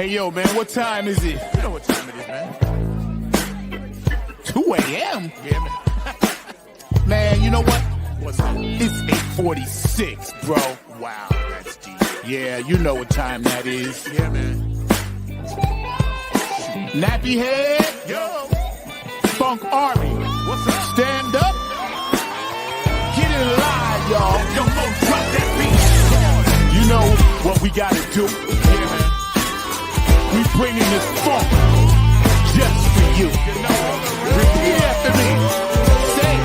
Hey, yo, man, what time is it? You know what time it is, man. 2 a.m.? Yeah, man. Man, you know what? What's up? It's 8:46, bro. Wow, that's deep. Yeah, you know what time that is. Yeah, man. Nappy head, Yo, Funk Army. what's up? Stand up. Get it live, y'all. Yo, Mo, drop that beat. You know what we gotta do. Yeah, man. We bringing this funk just for you. You know it. Repeat after me. Say,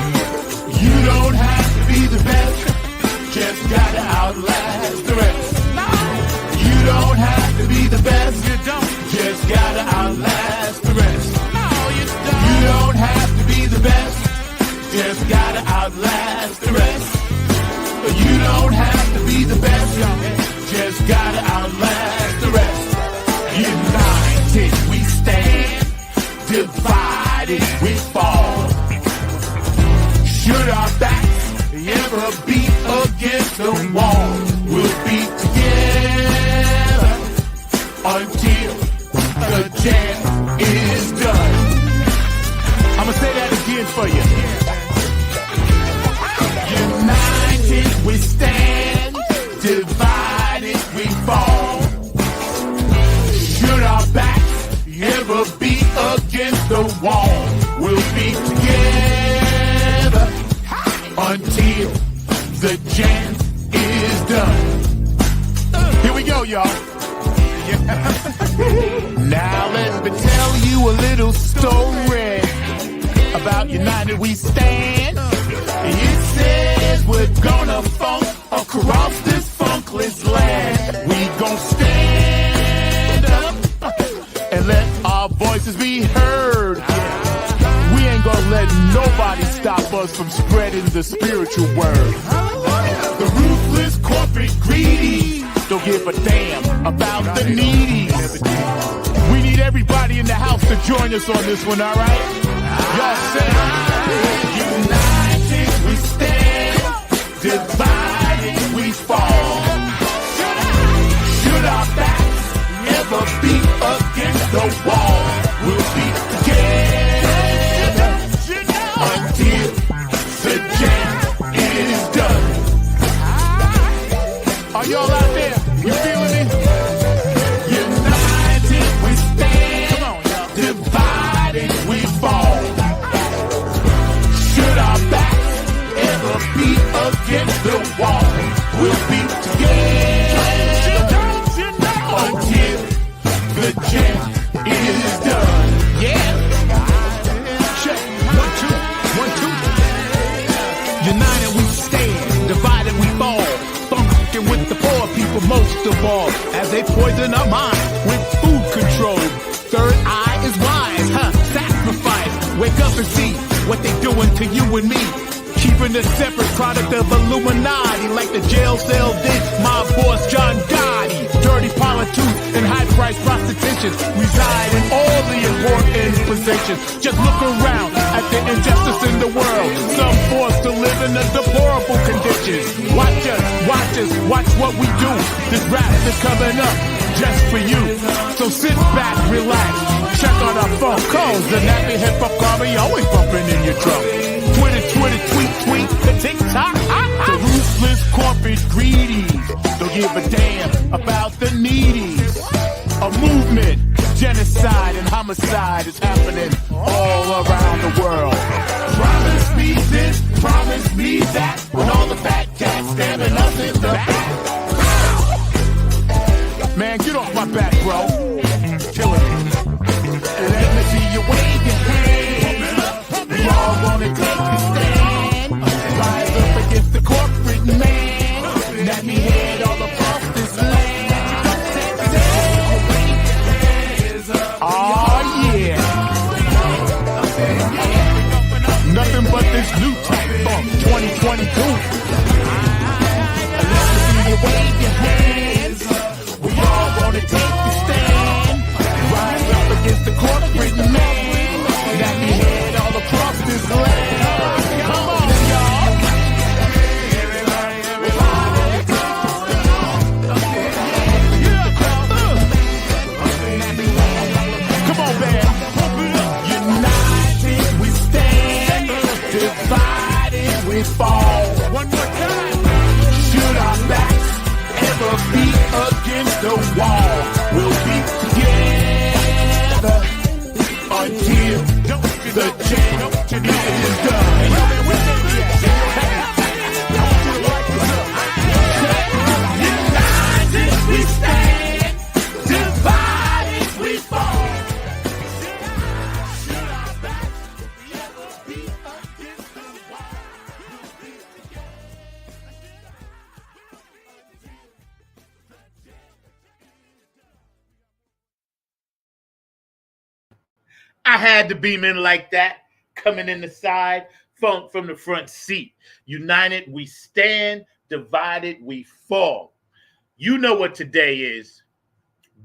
you don't have to be the best, just gotta outlast the rest. No, You don't have to be the best, you don't. just gotta outlast the rest. No, you You don't. don't have to be the best, just gotta outlast the rest. You don't have to be the best, just gotta outlast the rest. United we stand, divided we fall. Should our backs ever beat against the wall, we'll be together until the jam is done. I'ma say that again for you. United we stand, divided we fall. Should our backs ever be against the wall, we'll be together until the jam is done. Here we go, y'all. Now let me tell you a little story about United We Stand. It says we're gonna funk across this funkless land. We gon' stand up and let our voices be heard. We ain't gonna let nobody stop us from spreading the spiritual word. The ruthless corporate greedy don't give a damn about the needies. We need everybody in the house to join us on this one, alright? Y'all say, united we stand, divided we fall. Should our backs ever be against the wall, we'll be together until the jam is done. Are y'all out there? You feeling me? United we stand, come on, y'all. Divided we fall. Should our backs ever be against the wall, we'll be together until the jam is done. Yeah. Check. 1, 2, 1, 2. United we stand, divided we fall. Funkin' with the poor people most of all, as they poison our mind with food control. Third eye is wise, sacrifice. Wake up and see what they doing to you and me. Keeping a separate product of Illuminati, like the jail cell did my boss John Gotti. Dirty politics and high-priced prostitution reside in all the important positions. Just look around at the injustice in the world. Some forced to live in a deplorable conditions. Watch us, watch what we do. This rap is coming up just for you. So sit back, relax, check on our phone calls. The nappy hip-hop army always bumping in your drum. Twitter, tweet, the TikTok. The ruthless corporate greedies don't give a damn about the needies. A movement, genocide and homicide is happening all around the world. Promise me this, promise me that, when all the fat cats stabbing us in the back. Man, get off my back, bro. Killing me. Let me see you wave your hands. We all wanna take a stand. Rise up against the corporate man. Let me head all across this land. Oh yeah. Nothing but this new type funk 2022. divided we fall. One more time. Should our backs ever be against the wall, we'll be together until the change is done. United we stand, divided we fall. Should our backs ever be against the wall, we'll be I had to beam in like that, coming in the side, funk from the front seat. United we stand, divided we fall. You know what today is.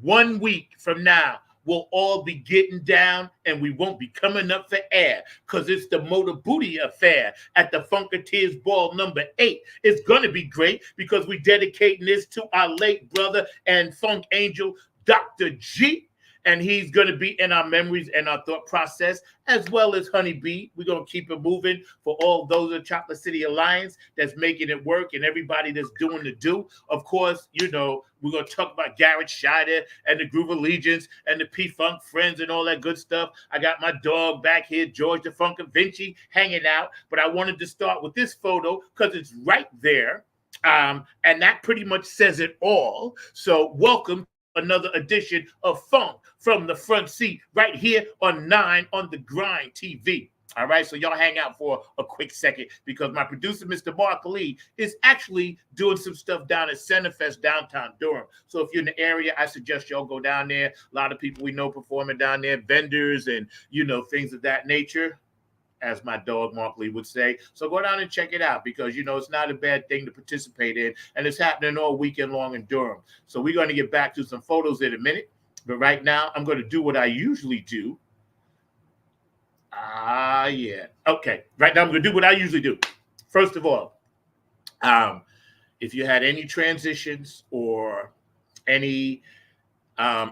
1 week from now, we'll all be getting down and we won't be coming up for air because it's the Motor Booty Affair at the Funketeers Ball number 8. It's going to be great because we're dedicating this to our late brother and funk angel, Dr. G. And he's going to be in our memories and our thought process, as well as Honeybee. We're going to keep it moving for all those of Chocolate City Alliance that's making it work and everybody that's doing the do. Of course, you know, we're going to talk about GARRETT, SHIDER, and the Groove Allegiance, and the P-Funk Friends and all that good stuff. I got my dog back here, George the Funk Vinci, hanging out. But I wanted to start with this photo because it's right there. And that pretty much says it all. So welcome another edition of Funk from the Front Seat right here on 9 on the Grind TV. All right, so y'all hang out for a quick second because my producer, Mr. Mark Lee, is actually doing some stuff down at Centerfest downtown Durham. So if you're in the area, I suggest y'all go down there. A lot of people we know performing down there, vendors and, you know, things of that nature, as my dog Mark Lee would say. So go down and check it out because, you know, it's not a bad thing to participate in, and it's happening all weekend long in Durham. So we're going to get back to some photos in a minute, but right now I'm going to do what I usually do. Yeah. Okay. Right now I'm going to do what I usually do. First of all, if you had any transitions or any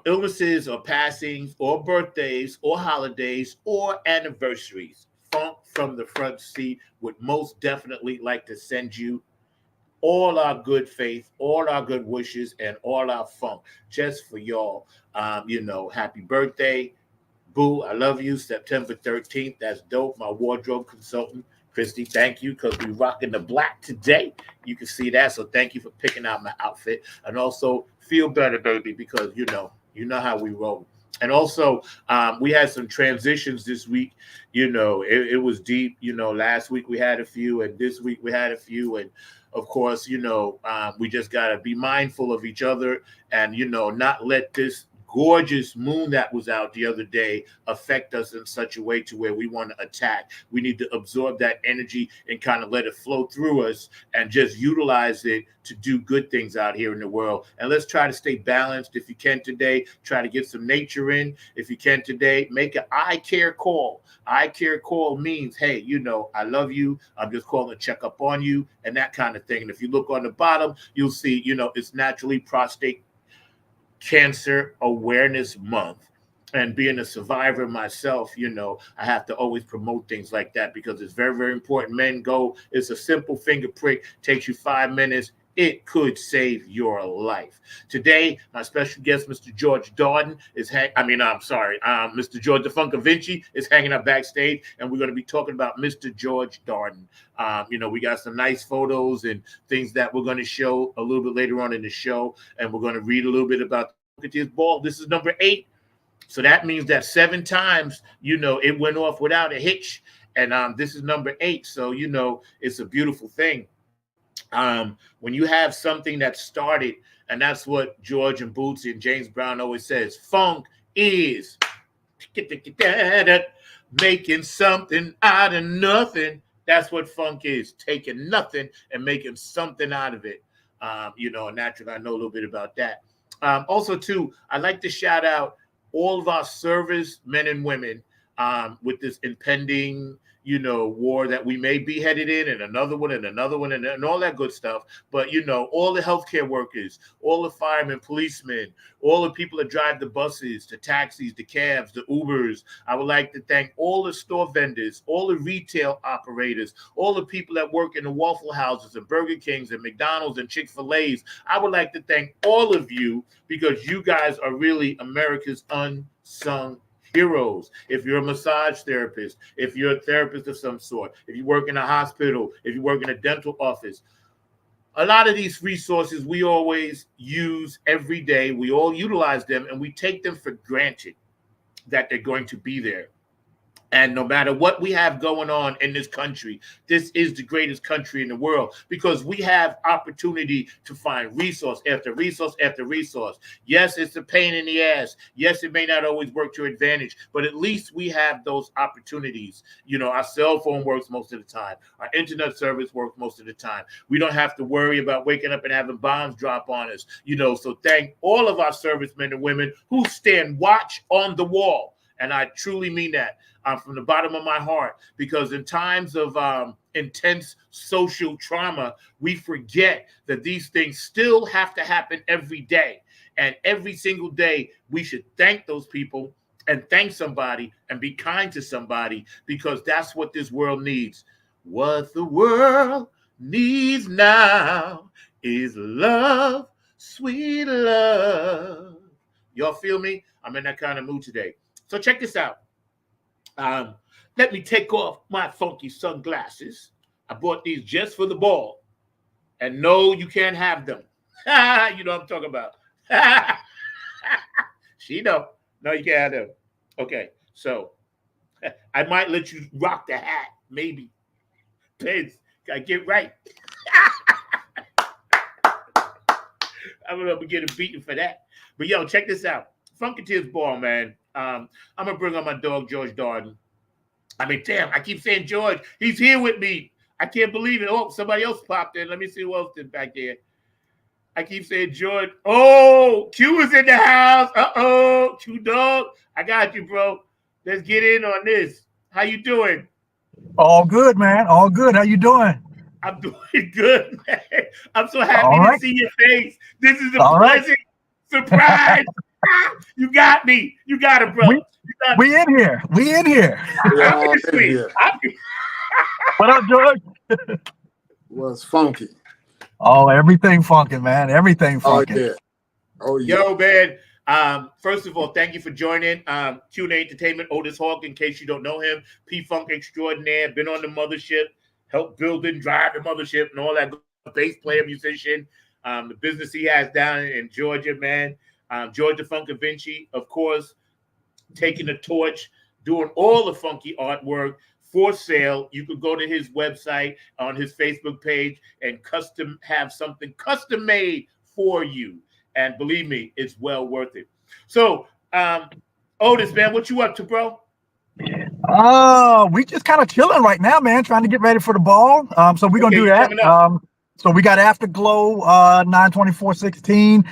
illnesses or passings or birthdays or holidays or anniversaries, Funk from the Front Seat would most definitely like to send you all our good faith, all our good wishes, and all our funk just for y'all. You know, happy birthday, boo. I love you. September 13th. That's dope. My wardrobe consultant, Christy, thank you because we're rocking the black today. You can see that. So thank you for picking out my outfit. And also feel better, baby, because you know how we roll. And also, we had some transitions this week. You know, it was deep. You know, last week we had a few, and this week we had a few. And of course, you know, we just got to be mindful of each other and, you know, not let this gorgeous moon that was out the other day affect us in such a way to where we want to attack. We need to absorb that energy and kind of let it flow through us and just utilize it to do good things out here in the world. And let's try to stay balanced. If you can today, try to get some nature in. If you can today, make an I care call. I care call means, hey, you know, I love you. I'm just calling to check up on you and that kind of thing. And if you look on the bottom, you'll see, you know, it's naturally Prostate Cancer Awareness Month. And being a survivor myself, you know, I have to always promote things like that because it's very, very important. Men go, it's a simple finger prick, takes you 5 minutes. It could save your life. Today, my special guest, Mr. George Darden, Mr. George the Funk Vinci is hanging out backstage, and we're going to be talking about Mr. George Darden. You know, we got some nice photos and things that we're going to show a little bit later on in the show, and we're going to read a little bit about the Funketeers Ball. This is number 8. So that means that 7 times, you know, it went off without a hitch. And this is number 8. So, you know, it's a beautiful thing. When you have something that started, and that's what George and Bootsy and James Brown always says, funk is making something out of nothing. That's what funk is, taking nothing and making something out of it. You know, naturally, I know a little bit about that. Also, too, I'd like to shout out all of our service men and women with this impending, war that we may be headed in, and another one and another one and all that good stuff. But, all the healthcare workers, all the firemen, policemen, all the people that drive the buses, the taxis, the cabs, the Ubers. I would like to thank all the store vendors, all the retail operators, all the people that work in the Waffle Houses and Burger Kings and McDonald's and Chick-fil-A's. I would like to thank all of you because you guys are really America's unsung heroes. If you're a massage therapist, if you're a therapist of some sort, if you work in a hospital, if you work in a dental office, a lot of these resources we always use every day. We all utilize them and we take them for granted that they're going to be there. And no matter what we have going on in this country, this is the greatest country in the world because we have opportunity to find resource after resource after resource. Yes, it's a pain in the ass. Yes, it may not always work to your advantage, but at least we have those opportunities. Our cell phone works most of the time. Our internet service works most of the time. We don't have to worry about waking up and having bombs drop on us. So thank all of our servicemen and women who stand watch on the wall. And I truly mean that from the bottom of my heart, because in times of intense social trauma, we forget that these things still have to happen every day. And every single day, we should thank those people and thank somebody and be kind to somebody because that's what this world needs. What the world needs now is love, sweet love. Y'all feel me? I'm in that kind of mood today. So check this out. Let me take off my funky sunglasses. I bought these just for the ball. And no, you can't have them. You know what I'm talking about. She know. No, you can't have them. Okay, so I might let you rock the hat. Maybe. Depends. Gotta get right. I'm gonna be getting beaten for that. But yo, check this out. Funketeers ball, man. I'm gonna bring on my dog George Darden. I mean, damn, I keep saying George. He's here with me. I can't believe it. Oh, somebody else popped in. Let me see who else is back there. I keep saying George. Oh, Q is in the house. Uh-oh, Q dog. I got you, bro. Let's get in on this. How you doing? All good, man. All good. How you doing? I'm doing good, man. I'm so happy to see your face. This is a pleasant surprise. You got me. You got it, bro. We in here. We in here. Obviously. What up, George? Was funky. Oh, everything funky, man. Everything funky. Oh yeah. Yo, man. First of all, thank you for joining. Q&A Entertainment, Otis Hawk, in case you don't know him, P-Funk extraordinaire, been on the mothership, helped build and drive the mothership and all that good bass player, musician. The business he has down in Georgia, man. Georgia Funky Vinci, of course, taking the torch, doing all the funky artwork for sale. You could go to his website on his Facebook page and have something custom made for you. And believe me, it's well worth it. So, Otis, man, what you up to, bro? We just kind of chilling right now, man, trying to get ready for the ball. So we're gonna do that. So we got Afterglow 9/24/16.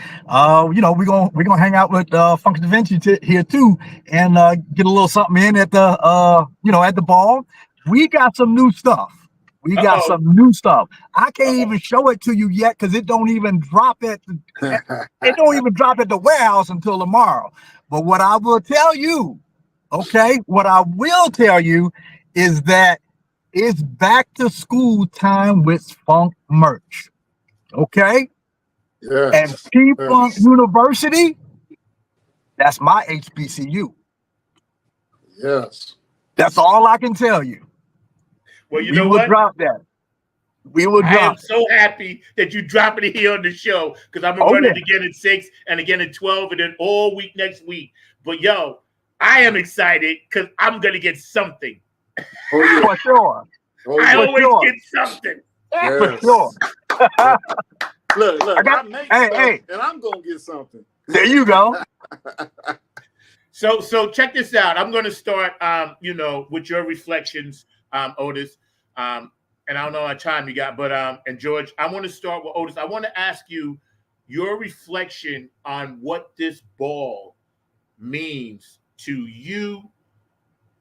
We're gonna hang out with Funky Da Vinci here too, and get a little something in at the at the ball. We got some new stuff. I can't even show it to you yet because it don't even drop at the warehouse until tomorrow. But what I will tell you, is that it's back to school time with Funk merch. Okay? Yes. And P-Funk University, that's my HBCU. Yes. That's all I can tell you. Well, you know what? Drop that. We will drop. I am so happy that you dropping it here on the show because I'm going to run it again at 6 and again at 12 and then all week next week. But, yo, I am excited because I'm going to get something. Oh, yeah. For sure. I always get something. Yes. For sure. Look, I make stuff and I'm going to get something. There you go. So check this out. I'm going to start, with your reflections, Otis. And I don't know how much time you got, but and George, I want to start with Otis. I want to ask you your reflection on what this ball means to you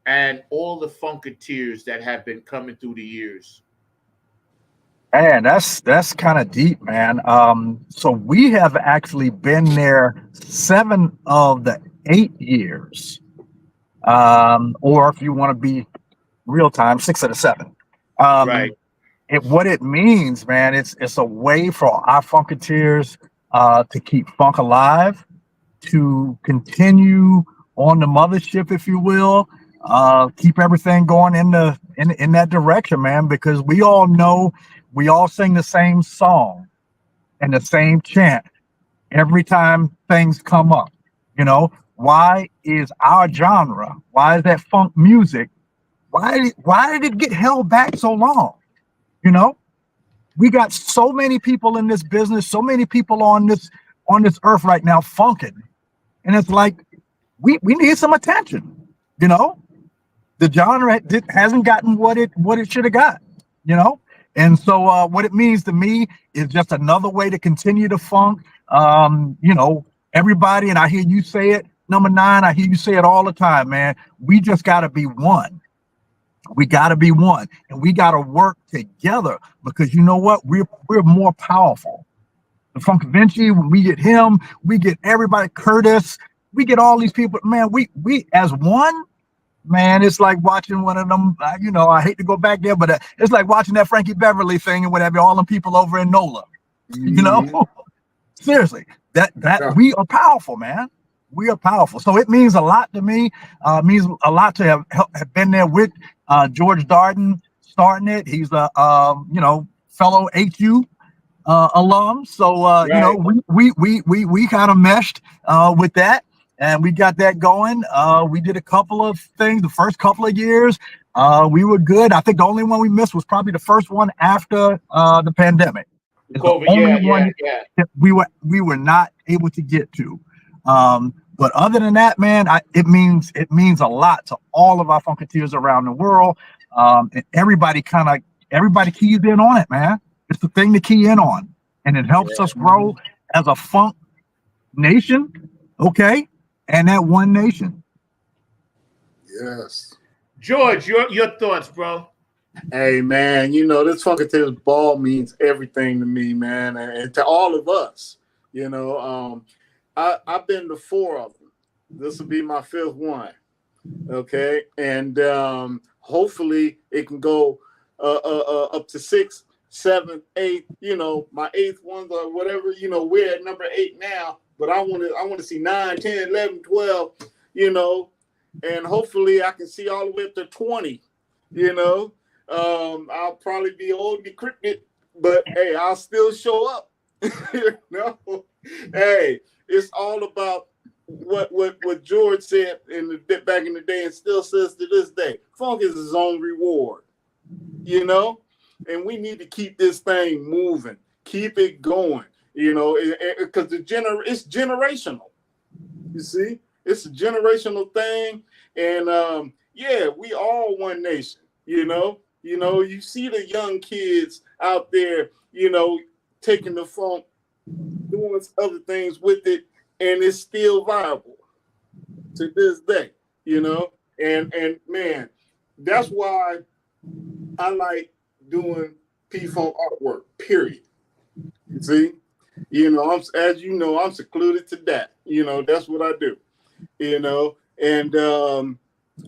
and all the Funketeers that have been coming through the years? Man, that's kind of deep, man. So we have actually been there 7 of the 8 years. Or if you want to be real time, 6 of the 7. Right. What it means, man, it's a way for our Funketeers to keep funk alive, to continue on the mothership, if you will, keep everything going in that direction, man, because we all know we all sing the same song and the same chant every time things come up. You know, why is our genre, why is that funk music, why did it get held back so long? You know, we got so many people in this business, so many people on this earth right now funking, and it's like we need some attention. You know, the genre hasn't gotten what it should have got. You know, and so what it means to me is just another way to continue to funk. You know, everybody, and I hear you say it, number 9. I hear you say it all the time, man. We just got to be one. We got to be one, and we got to work together, because you know what? We're more powerful. The Funk Vinci, when we get him, we get everybody, Curtis, we get all these people, man. We as one, man. It's like watching one of them. You know, I hate to go back there, but it's like watching that Frankie Beverly thing and whatever. All them people over in NOLA. You know, seriously, that we are powerful, man. We are powerful. So it means a lot to me. Means a lot to have been there with George Darden starting it. He's a you know, fellow HU alum. So right. You know, we kind of meshed with that, and we got that going. We did a couple of things the first couple of years. We were good. I think the only one we missed was probably the first one after the pandemic. COVID, the only one that we were not able to get to. But other than that, man, it means a lot to all of our Funketeers around the world. And everybody keys in on it, man. It's the thing to key in on, and it helps us grow as a funk nation, okay, and that one nation. Yes, George, your thoughts, bro. Hey, man, you know, this Funketeers ball means everything to me, man, and to all of us. You know, I've been to 4 of them. This will be my 5th one, okay, and hopefully it can go up to 6, 7, 8. You know, my 8th ones or whatever. You know, we're at number 8 now, but I want to see 9, 10, 11, 12. You know, and hopefully I can see all the way up to 20. You know, I'll probably be old and decrepit, but hey, I'll still show up. You know, hey, it's all about what George said back in the day, and still says to this day. Funk is his own reward, you know, and we need to keep this thing moving, keep it going, you know, because it's generational. You see, it's a generational thing, and yeah, we all one nation, you know. You know, you see the young kids out there, you know, taking the funk, doing other things with it, and it's still viable to this day, you know. And man, that's why I like doing P-Funk artwork, period. You see, you know, as you know, I'm secluded to that. You know, that's what I do, you know. And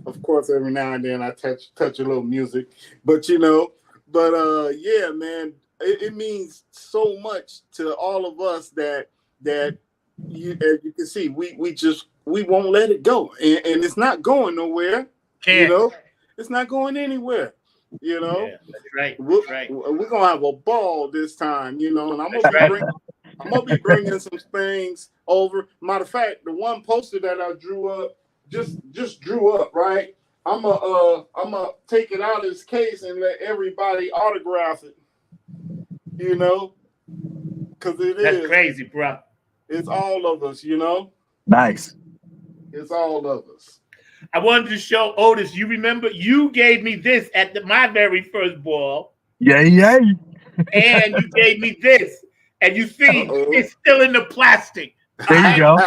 of course, every now and then I touch a little music, but you know, yeah, man, it means so much to all of us that you, as you can see, we won't let it go, and it's not going nowhere. You know, it's not going anywhere. You know, yeah, that's right. We're gonna have a ball this time. You know, and I'm gonna be bringing some things over. Matter of fact, the one poster that I drew up. Just drew up, right? I'm gonna take it out of its case and let everybody autograph it. You know, because that's crazy, bro. It's all of us, you know. Nice. It's all of us. I wanted to show Otis. You remember you gave me this at my very first ball. Yeah. And you gave me this, and you see, it's still in the plastic. There you go.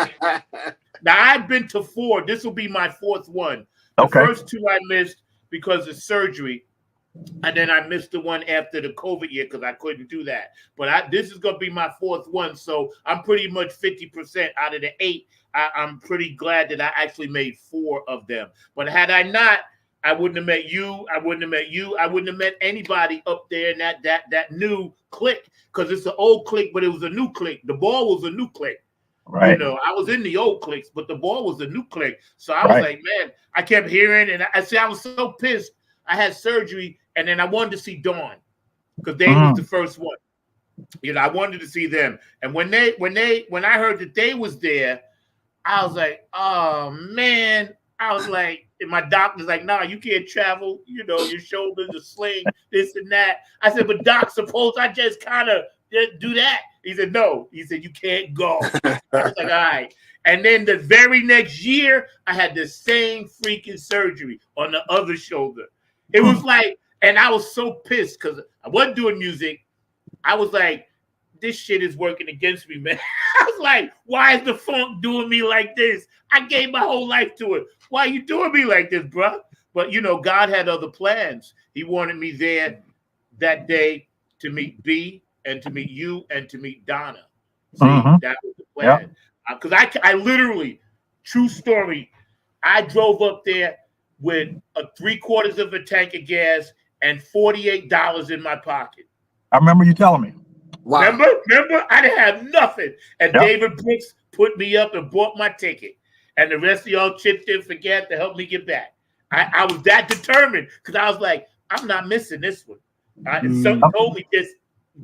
Now I've been to 4. This will be my 4th one. The Okay. first two I missed because of surgery. And then I missed the one after the COVID year because I couldn't do that. But this is going to be my fourth one. So I'm pretty much 50% out of the 8. I'm pretty glad that I actually made 4 of them. But had I not, I wouldn't have met you. I wouldn't have met you. I wouldn't have met anybody up there in that new clique, because it's an old clique, but it was a new clique. The ball was a new clique. Right. You know, I was in the old cliques, but the ball was a new clique. So I was like, man, I kept hearing, and I was so pissed. I had surgery, and then I wanted to see Dawn because they was the first one. You know, I wanted to see them. And when I heard that they was there, I was like, oh man. I was like, and my doctor's like, nah, you can't travel. You know, your shoulders are sling, this and that. I said, but doc, suppose I just kind of do that. He said, no. He said, you can't go. I was like, all right. And then the very next year, I had the same freaking surgery on the other shoulder. It was like, and I was so pissed because I wasn't doing music. I was like, this shit is working against me, man. I was like, why is the funk doing me like this? I gave my whole life to it. Why are you doing me like this, bro? But, you know, God had other plans. He wanted me there that day to meet B and to meet you and to meet Donna. See, that was the plan. Because I literally, true story, I drove up there with a 3/4 of a tank of gas and $48 in my pocket. I remember you telling me. Wow. Remember? I didn't have nothing. And David Brooks put me up and bought my ticket. And the rest of y'all chipped in for gas to help me get back. I was that determined because I was like, I'm not missing this one. And something told me just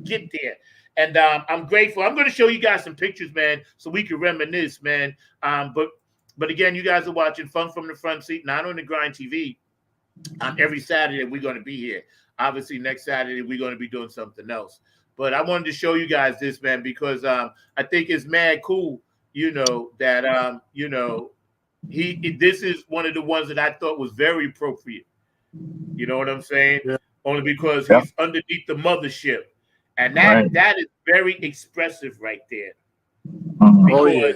get there. And I'm grateful. I'm going to show you guys some pictures, man, so we can reminisce, man. But again, you guys are watching Fun from the Front Seat, not on the Grind TV. Every Saturday, we're going to be here. Obviously, next Saturday, we're going to be doing something else. But I wanted to show you guys this, man, because I think it's mad cool, you know, that, you know, this is one of the ones that I thought was very appropriate. You know what I'm saying? Yeah. Only because he's underneath the mothership. And that is very expressive right there. Because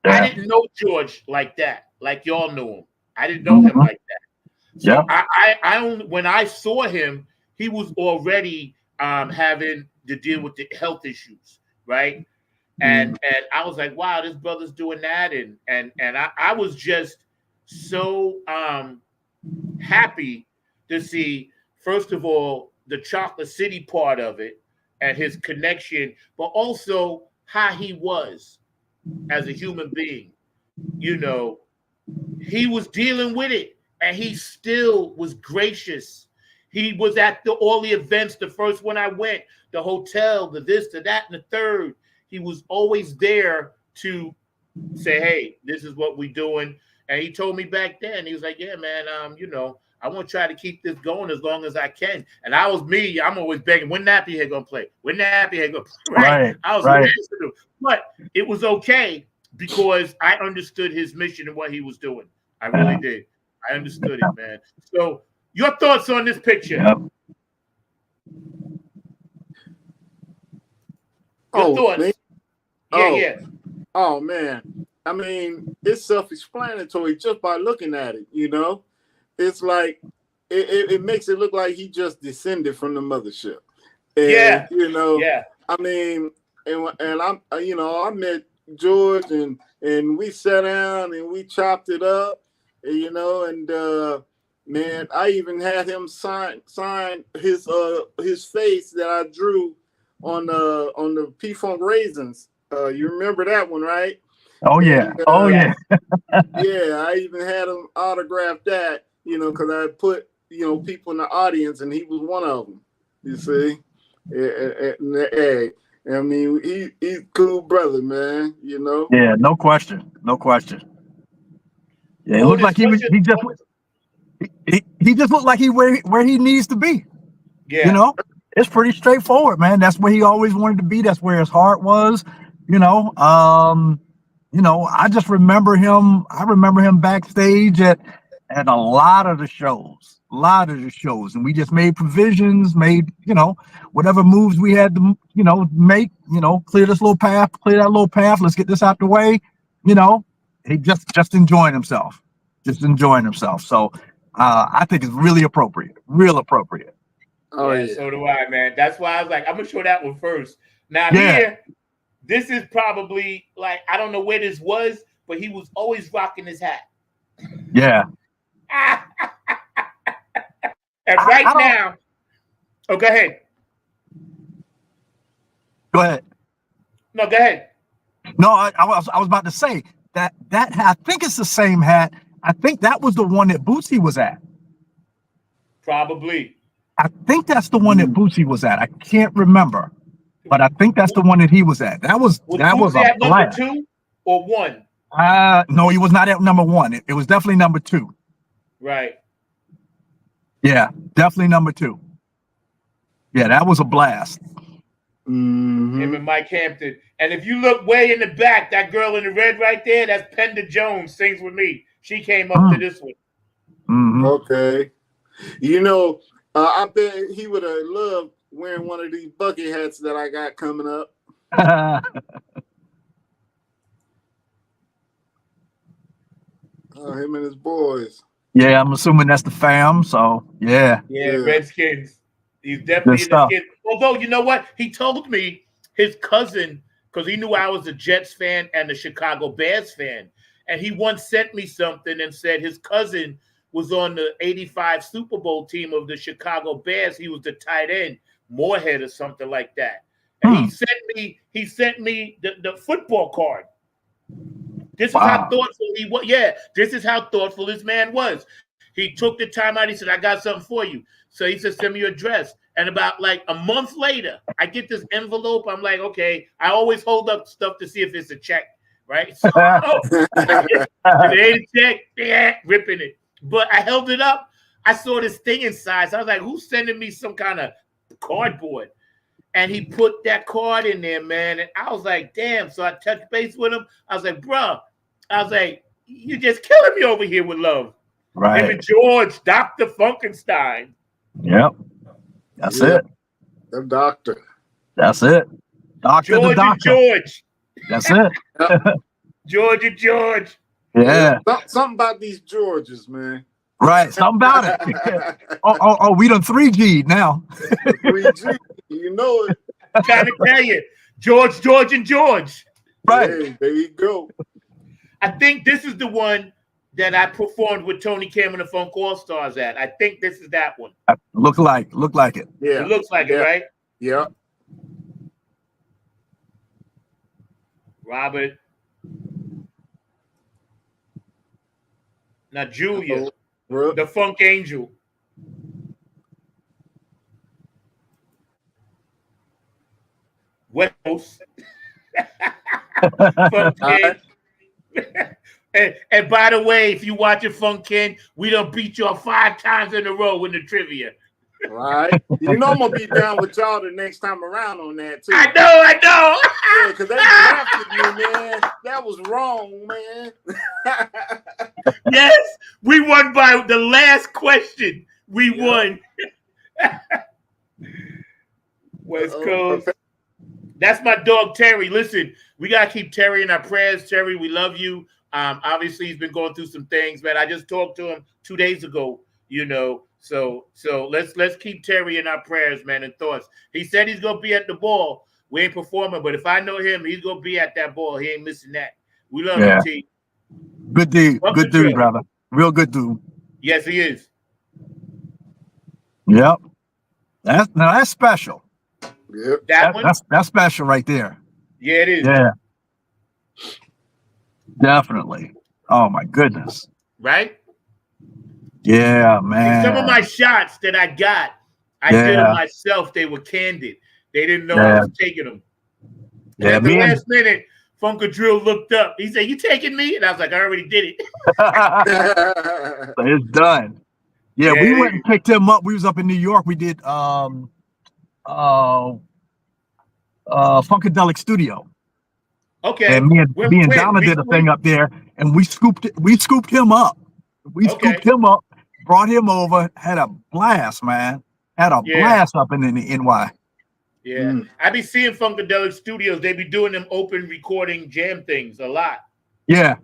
I didn't know George like that, like y'all knew him. I didn't know him like that. So I only, when I saw him, he was already having to deal with the health issues, right? And I was like, wow, this brother's doing that, and I was just so happy to see, first of all, the Chocolate City part of it and his connection, but also how he was as a human being. You know, he was dealing with it, and he still was gracious. He was at all the events, the first one I went, the hotel, the this, the that, and the third. He was always there to say, hey, this is what we're doing. And he told me back then, he was like, yeah, man, you know, I want to try to keep this going as long as I can. And I was me. I'm always begging, when Nappy Head going to play? When Nappy Head going to play? Right. I was listening. But it was okay because I understood his mission and what he was doing. I really did. I understood it, man. So your thoughts on this picture? Your thoughts? Man. Yeah. Oh, man. I mean, it's self-explanatory just by looking at it, you know? It's like, it makes it look like he just descended from the mothership. And, you know, I mean, and I'm, you know, I met George and we sat down and we chopped it up, you know, and, man, I even had him sign his face that I drew on the P-Funk Raisins. You remember that one, right? Oh yeah. And, yeah, I even had him autograph that, you know, because I put, you know, people in the audience, and he was one of them. You see, I mean, he's a cool brother, man. You know. Yeah, no question. Yeah, it looked like he just looked like he where he needs to be. Yeah, you know, it's pretty straightforward, man. That's where he always wanted to be. That's where his heart was. You know, I just remember him. I remember him backstage at a lot of the shows, and we just made provisions, you know, whatever moves we had to, you know, make, you know, clear this little path, clear that little path. Let's get this out the way. You know, he just enjoying himself. just enjoying himself. So I think it's really appropriate, real appropriate. Oh yeah. So do I, man. That's why I was like, I'm gonna show that one first. Now Yeah. here, this is probably like, I don't know where this was, but he was always rocking his hat. Yeah. And right now, oh, go ahead. Go ahead. No, go ahead. No, I was about to say that hat, I think it's the same hat. I think that was the one that Bootsy was at. Probably. I think that's the one that Bootsy was at. I can't remember, but I think that's the one that he was at. That was Bootsy a at number blast. 2 or 1? No, he was not at number 1. It was definitely number 2. Right. Yeah, definitely number 2. Yeah, that was a blast. Him and Mike Hampton. And if you look way in the back, that girl in the red right there, that's Penda Jones, Sings With Me. She came up to this one. Okay. You know, I bet he would have loved wearing one of these bucket hats that I got coming up. Him and his boys. Yeah, I'm assuming that's the fam. So yeah. Yeah, Redskins. He's definitely in the skin. Although, you know what? He told me his cousin, because he knew I was a Jets fan and a Chicago Bears fan. And he once sent me something and said his cousin was on the 85 Super Bowl team of the Chicago Bears. He was the tight end, Moorhead or something like that. And he sent me the football card. This is how thoughtful he was. Yeah, this is how thoughtful this man was. He took the time out. He said, I got something for you. So he said, send me your address. And about like a month later, I get this envelope. I'm like, okay. I always hold up stuff to see if it's a check, right? So it ain't a check, yeah, ripping it. But I held it up. I saw this thing inside. So I was like, who's sending me some kind of cardboard? And he put that card in there, man. And I was like, damn. So I touched base with him. I was like, bro, I was like, you're just killing me over here with love. Right. Him and George, Dr. Funkenstein. Yep. That's it. The doctor. That's it. Doctor George the doctor. And George. That's it. George and George. Yeah. Something about these Georges, man. Right. Something about it. oh, we done 3G now. 3G. You know it. I'm trying to tell you. George, and George. Right. Hey, there you go. I think this is the one that I performed with Tony Cameron and Funk All Stars at. I think this is that one. Look like it. Yeah. It looks like it, right? Yeah. Robert. Now Julia, the Funk Angel. West Coast. Funk Kid. And by the way, if you watch it, Funk Kid, we done beat y'all 5 times in a row in the trivia. Right. You know I'm gonna be down with y'all the next time around on that too. I know. Yeah, because they drafted me, man. That was wrong, man. Yes, we won by the last question. We won. West Coast. That's my dog Terry. Listen, we gotta keep Terry in our prayers. Terry, we love you. Obviously, he's been going through some things, man. I just talked to him 2 days ago. You know, so let's keep Terry in our prayers, man, and thoughts. He said he's gonna be at the ball. We ain't performing, but if I know him, he's gonna be at that ball. He ain't missing that. We love him, T. Good dude. Good dude, brother. Real good dude. Yes, he is. Yep. That's special. Yep. That's special right there. Yeah, it is. Yeah. Definitely. Oh my goodness. Right? Yeah, man. And some of my shots that I got, I did them myself. They were candid. They didn't know I was taking them. And at the last minute, Funka Drill looked up. He said, "You taking me?" And I was like, "I already did it." It's done. Yeah, we went and picked him up. We was up in New York. We did Funkadelic Studio. Okay. And me and Donna did a thing up there, and we scooped him up. We scooped him up, brought him over, had a blast, man. Had a blast up in the NY. Yeah. I be seeing Funkadelic Studios. They be doing them open recording jam things a lot. Yeah.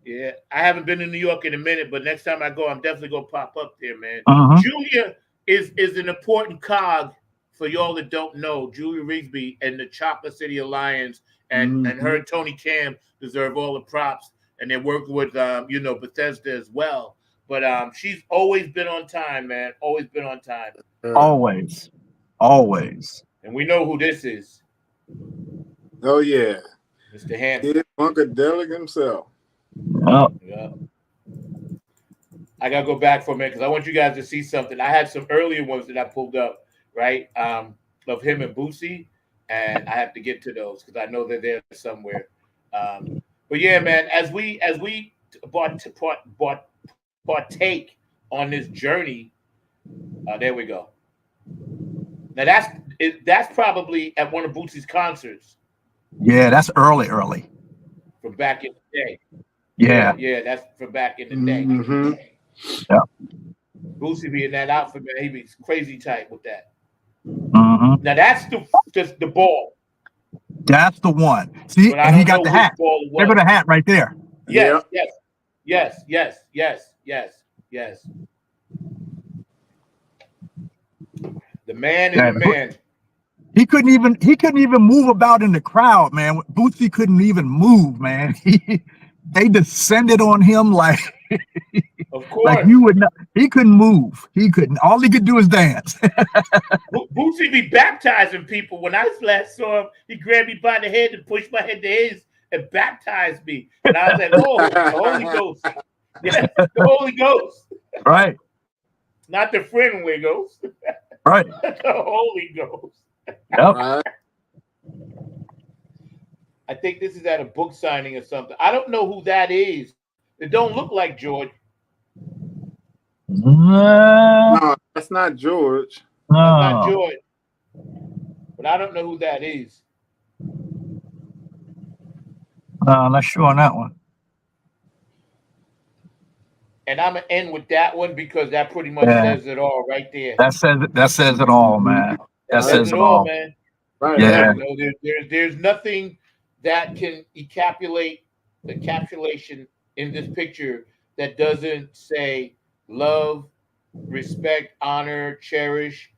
Yeah, I haven't been in New York in a minute, but next time I go, I'm definitely gonna pop up there, man. Julia is an important cog for y'all that don't know. Julia Rigsby and the Chocolate City Alliance, and her and Tony Cam deserve all the props, and they're working with Bethesda as well. But she's always been on time, man. Always been on time. Always. And we know who this is. Oh yeah, Mr. Hampton. Funkadelic himself. Yeah. I gotta go back for a minute because I want you guys to see something. I had some earlier ones that I pulled up, right? Of him and Boosie, and I have to get to those because I know they're there somewhere. But yeah, man, as we partake on this journey, there we go. Now that's probably at one of Boosie's concerts. Yeah, that's early. From back in the day. Yeah, that's from back in the day. Yeah. Boosie be in that outfit, man. He be crazy tight with that. Now that's just the ball. That's the one. See, and he got the hat. Look at the hat right there. Yes. The man is the man. He couldn't even move about in the crowd, man. Boosie couldn't even move, man. They descended on him like, of course, like you would not. He couldn't move. He couldn't. All he could do is dance. Boosie be baptizing people. When I last saw him, he grabbed me by the head and pushed my head to his and baptized me. And I was like, "Oh, the Holy Ghost! Yeah, the Holy Ghost!" Right. Not the friendly ghost. Right. The Holy Ghost. Yep. Right. I think this is at a book signing or something. I don't know who that is. It don't look like George. No, that's not George. No. That's not George. But I don't know who that is. No, I'm not sure on that one. And I'm gonna end with that one because that pretty much says it all right there. That says it all, man. That says it all, man. Right. Yeah. You know, there's nothing that can encapsulate the encapsulation in this picture that doesn't say love, respect, honor, cherish,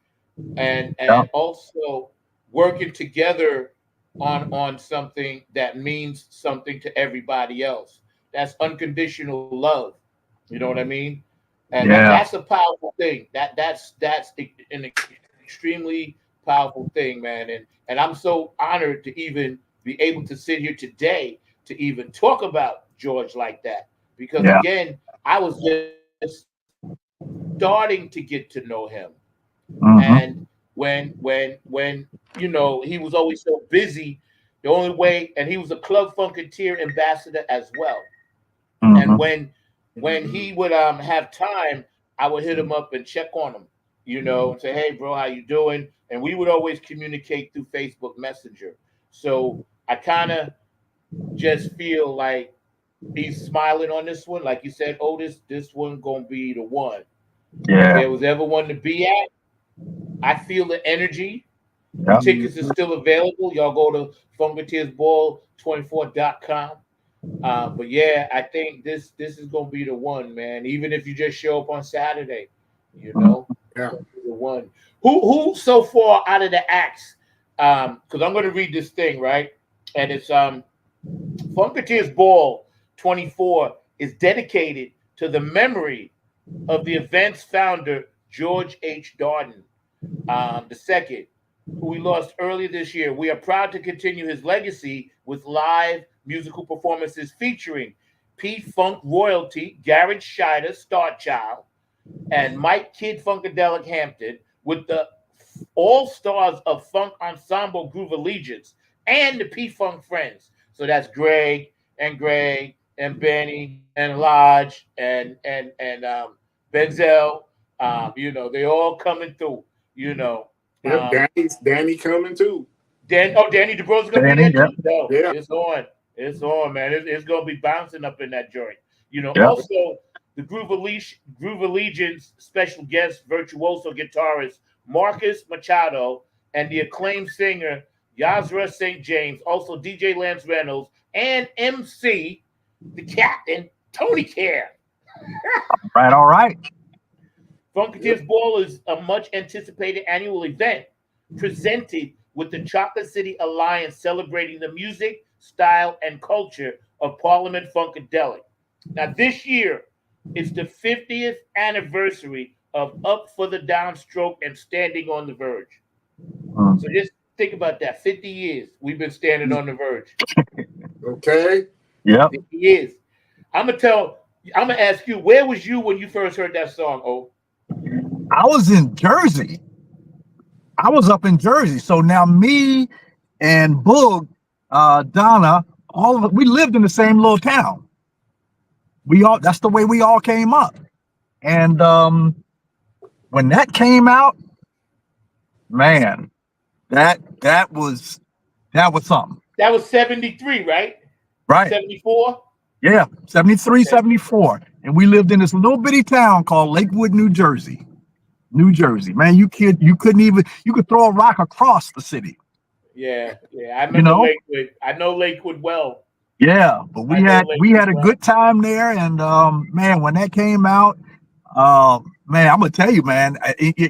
and also working together on something that means something to everybody else. That's unconditional love. You know what I mean? And that's a powerful thing. That's an extremely powerful thing, man. And I'm so honored to even be able to sit here today to even talk about George like that. Because again, I was just starting to get to know him. And when he was always so busy, the only way, and he was a Club Funketeer ambassador as well. And when he would have time, I would hit him up and check on him, and say, "Hey, bro, how you doing?" And we would always communicate through Facebook Messenger. So I kind of just feel like he's smiling on this one. Like you said, Otis, this one going to be the one. Yeah. If there was ever one to be at, I feel the energy. The tickets are still available. Y'all go to funketeersball24.com. But yeah, I think this is gonna be the one, man. Even if you just show up on Saturday, the one. Who so far out of the acts? Because I'm gonna read this thing, right? And it's Funketeers Ball 24 is dedicated to the memory of the event's founder, George H. Darden, II, who we lost earlier this year. We are proud to continue his legacy with live musical performances featuring P-Funk royalty, Garrett Shider, Star Child, and Mike Kid Funkadelic Hampton, with the all-stars of Funk Ensemble Groove Allegiance and the P-Funk Friends. So that's Greg and Benny and Lodge and Benzel. They all coming through. Danny coming too. Danny DeBro's gonna be there too. No, yeah. It's on, man. It's gonna be bouncing up in that joint. Also the Groove Allegiance special guest virtuoso guitarist Marcus Machado and the acclaimed singer Yazra St. James, also DJ Lance Reynolds and MC the Captain Tony Care. All right. Funkatives Ball is a much anticipated annual event presented with the Chocolate City Alliance celebrating the music, style, and culture of Parliament Funkadelic. Now, this year is the 50th anniversary of Up for the Downstroke and Standing on the Verge. So just think about that. 50 years we've been standing on the verge. Okay. Yep. 50 years. I'm gonna ask you, where was you when you first heard that song, Oh? I was in Jersey. I was up in Jersey. So now me and Boog, Donna, all of us, we lived in the same little town. That's the way we all came up. And when that came out, man, that was something. That was 73, right? Right. 74? Yeah, 73, 74. And we lived in this little bitty town called Lakewood, New Jersey. New Jersey. Man, you could throw a rock across the city. Yeah. I remember Lakewood. I know Lakewood well. Yeah, but we had a good time there, and man, when that came out, man, I'm gonna tell you, man,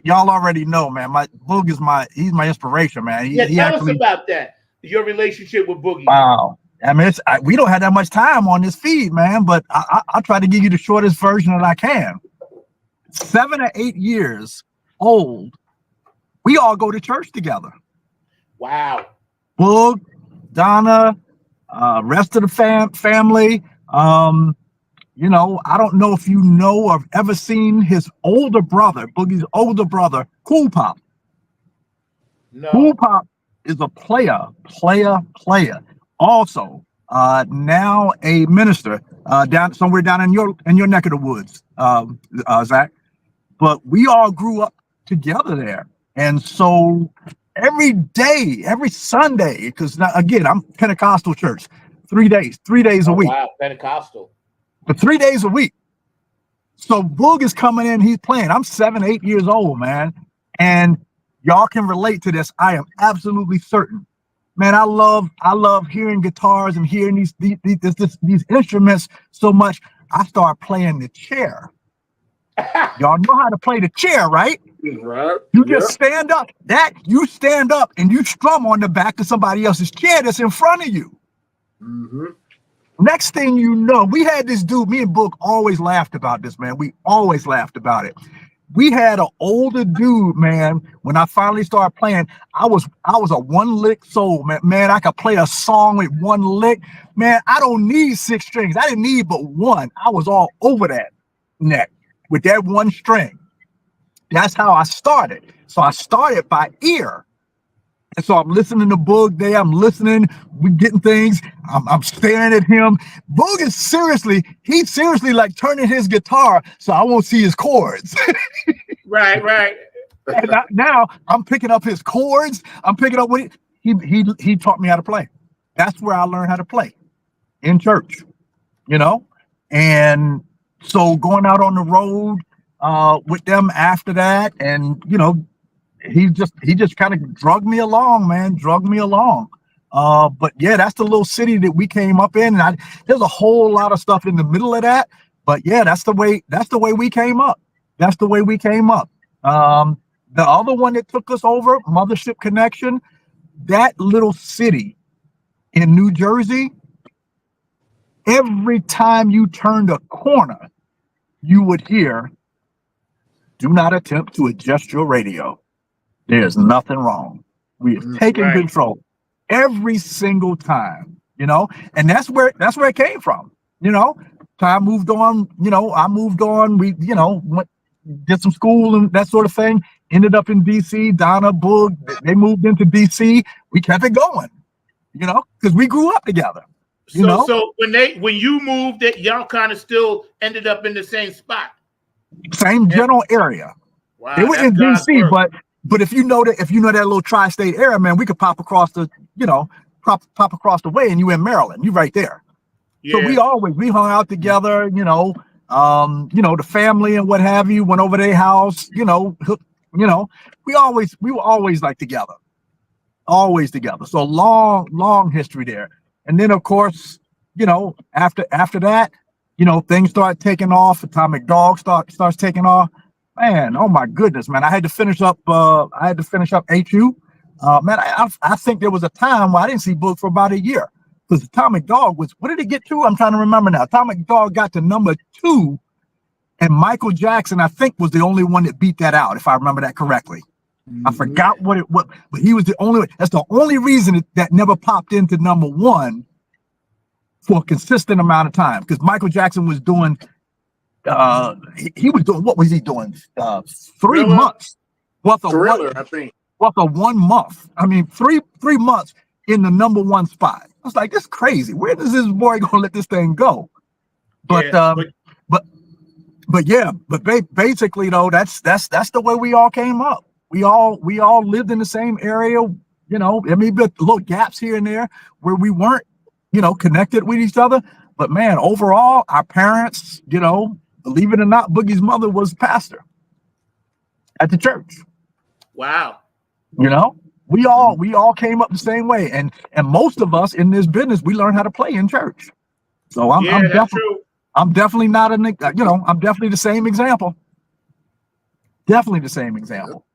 y'all already know, man. My Boog is he's my inspiration, man. Tell us about that. Your relationship with Boogie. Wow. I mean, we don't have that much time on this feed, man, but I'll try to give you the shortest version that I can. 7 or 8 years old, we all go to church together. Wow. Boog, Donna, rest of the family. I don't know if you know or have ever seen his older brother, Boogie's older brother, Cool Pop. No. Cool Pop is a player. Also, now a minister somewhere down in your neck of the woods, Zach. But we all grew up together there, and so every day, every Sunday, because again, I'm Pentecostal church, 3 days a week. Wow, Pentecostal. For 3 days a week. So Boog is coming in, he's playing. I'm 7, 8 years old, man, and y'all can relate to this. I am absolutely certain. Man, I love hearing guitars and hearing these instruments so much. I start playing the chair. Y'all know how to play the chair, right? Right. You just stand up. You stand up and you strum on the back of somebody else's chair that's in front of you. Mm-hmm. Next thing you know, we had this dude. Me and Book always laughed about this, man. We always laughed about it. We had an older dude, man. When I finally started playing, I was a one-lick soul, man. Man, I could play a song with one lick. Man, I don't need 6 strings. I didn't need but one. I was all over that neck with that one string. That's how I started. So I started by ear. And so I'm listening to Boog there. I'm listening. We're getting things. I'm staring at him. Boog is seriously like turning his guitar so I won't see his chords. Right. And now I'm picking up his chords. I'm picking up what he taught me how to play. That's where I learned how to play, in church, And so going out on the road with them after that, and he just kind of drug me along, man. But yeah, that's the little city that we came up in, and there's a whole lot of stuff in the middle of that. But yeah, that's the way we came up. The other one that took us over, Mothership Connection, that little city in New Jersey, every time you turned a corner, you would hear, "Do not attempt to adjust your radio. There's nothing wrong. We have taken control." Every single time, and that's where it came from. Time moved on, I moved on. We, did some school and that sort of thing. Ended up in DC. Donna, Boog, they moved into DC. We kept it going, because we grew up together. So when you moved, that y'all kind of still ended up in the same spot, same general area. Wow, they were in DC, but if you know that little tri-state area, man, we could pop across the pop across the way, and you in Maryland, you right there. Yeah. So we hung out together, the family and what have you, went over their house, we were always like together, always together. So long history there. And then of course, after that, you know, things start taking off. Atomic Dog starts taking off. Man, oh my goodness, man! I had to finish up. HU. Man, I think there was a time where I didn't see Book for about a year because Atomic Dog was. What did it get to? I'm trying to remember now. Atomic Dog got to number 2, and Michael Jackson, I think, was the only one that beat that out, if I remember that correctly. I forgot what it was, but he was the only. That's the only reason that never popped into number 1 for a consistent amount of time, because Michael Jackson was doing. He was doing, what was he doing? 3 months worth of Thriller, I think. Worth of 1 month. I mean, three months in the number 1 spot. I was like, this is crazy. Where does this boy gonna let this thing go? But basically though, that's the way we all came up. We all lived in the same area. You know, I mean, little gaps here and there where we weren't, you know, connected with each other. But man, overall, our parents, you know, believe it or not, Boogie's mother was pastor at the church. Wow. You know, we all came up the same way, and most of us in this business, we learned how to play in church. So I'm definitely not I'm definitely the same example. Definitely the same example.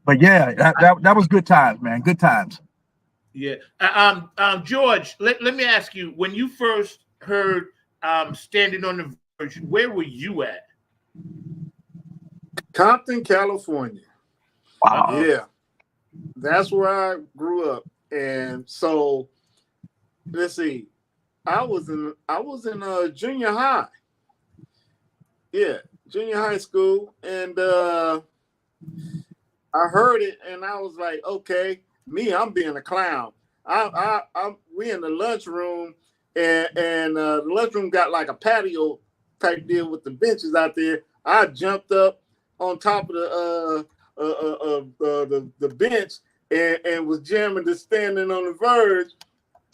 But yeah, that was good times, man. Good times. Yeah. George, let me ask you, when you first heard Standing on the Verge, where were you at? Compton, California. Wow. Yeah. That's where I grew up. And so let's see. I was in junior high. Yeah, junior high school. And I heard it and I was like, okay, I'm being a clown. We in the lunchroom and the lunchroom got like a patio type deal with the benches out there. I jumped up on top of the bench and was jamming to Standing on the Verge.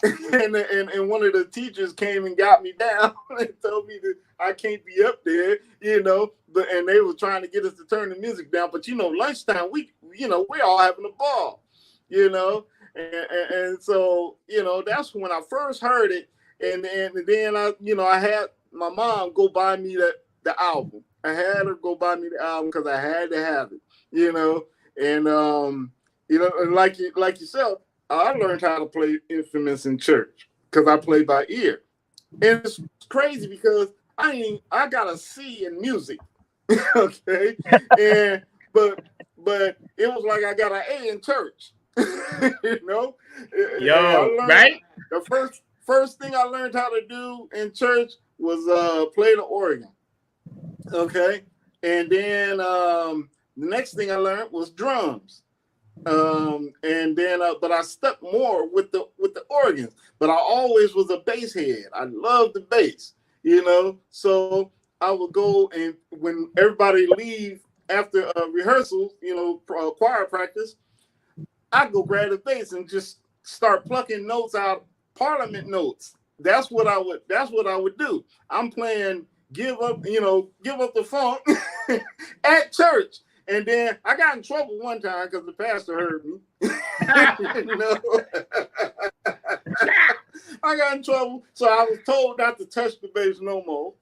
and one of the teachers came and got me down and told me that I can't be up there, you know. And they were trying to get us to turn the music down. But you know, lunchtime, we're all having a ball, you know. And so, you know, that's when I first heard it. And then I had my mom go buy me the album. I had her go buy me the album because I had to have it, you know. And and like yourself, I learned how to play instruments in church because I play by ear. And it's crazy because I got a C in music, okay. But it was like I got an A in church, you know. Right? The first thing I learned how to do in church was play the organ. Okay. And then the next thing I learned was drums. And then but I stuck more with the organs, but I always was a bass head. I loved the bass, you know. So I would go, and when everybody leave after rehearsal, you know, choir practice, I'd go grab the bass and just start plucking notes out, Parliament notes. That's what I would do. I'm playing Give Up the Funk at church. And then I got in trouble one time because the pastor heard me. You know? I got in trouble. So I was told not to touch the bass no more.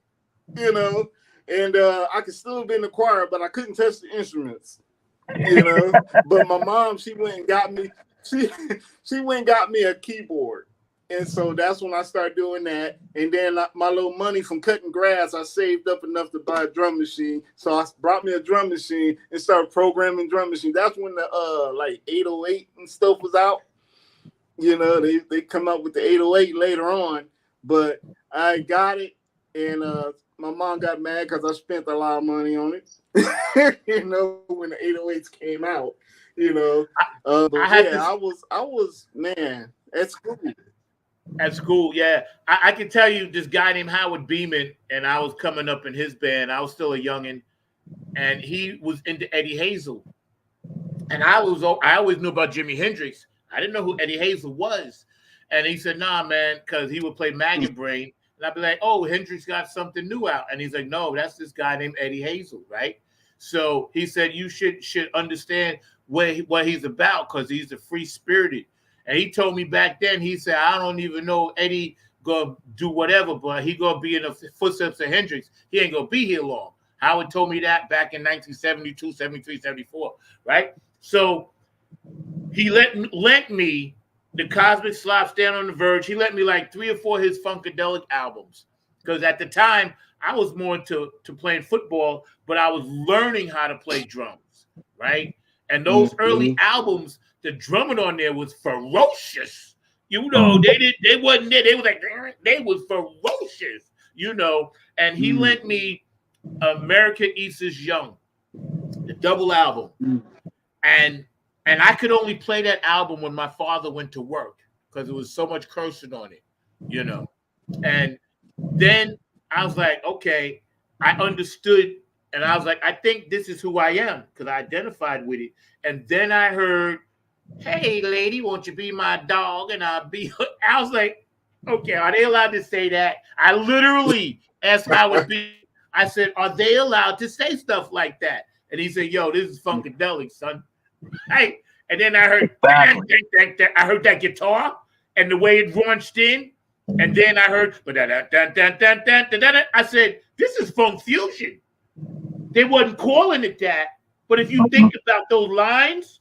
You know? And I could still be in the choir, but I couldn't touch the instruments. You know? But my mom, she went and got me a keyboard. And so that's when I started doing that. And then my little money from cutting grass, I saved up enough to buy a drum machine. So I brought me a drum machine and started programming drum machine. That's when the like 808 and stuff was out. You know, they come up with the 808 later on. But I got it, and my mom got mad because I spent a lot of money on it. You know, when the 808s came out. You know, I was man at school. At school, yeah. I can tell you this guy named Howard Beeman, and I was coming up in his band. I was still a youngin', and he was into Eddie Hazel. And I always knew about Jimi Hendrix. I didn't know who Eddie Hazel was. And he said, nah, man, because he would play Maggot Brain. And I'd be like, oh, Hendrix got something new out. And he's like, no, that's this guy named Eddie Hazel, right? So he said, you should understand what he's about, because he's a free-spirited. And he told me back then, he said, I don't even know Eddie gonna do whatever, but he gonna be in the footsteps of Hendrix. He ain't gonna be here long. Howard told me that back in 1972, 73, 74, right? So he lent me the Cosmic Slop, Stand on the Verge. He lent me like 3 or 4 of his Funkadelic albums. Because at the time, I was more into playing football, but I was learning how to play drums, right? And those early albums, the drumming on there was ferocious. You know, they wasn't there. They was like, they was ferocious, you know. And he lent me America East is Young, the double album. And I could only play that album when my father went to work because there was so much cursing on it, you know. And then I was like, okay, I understood. And I was like, I think this is who I am because I identified with it. And then I heard, hey, lady, won't you be my dog? And I'll be, I was like, okay, are they allowed to say that? I literally asked Howard B. I said, are they allowed to say stuff like that? And he said, yo, this is Funkadelic, son. Right? And then I heard, I heard that guitar and the way it launched in. And then I heard, I said, this is funk fusion. They wasn't calling it that. But if you think about those lines,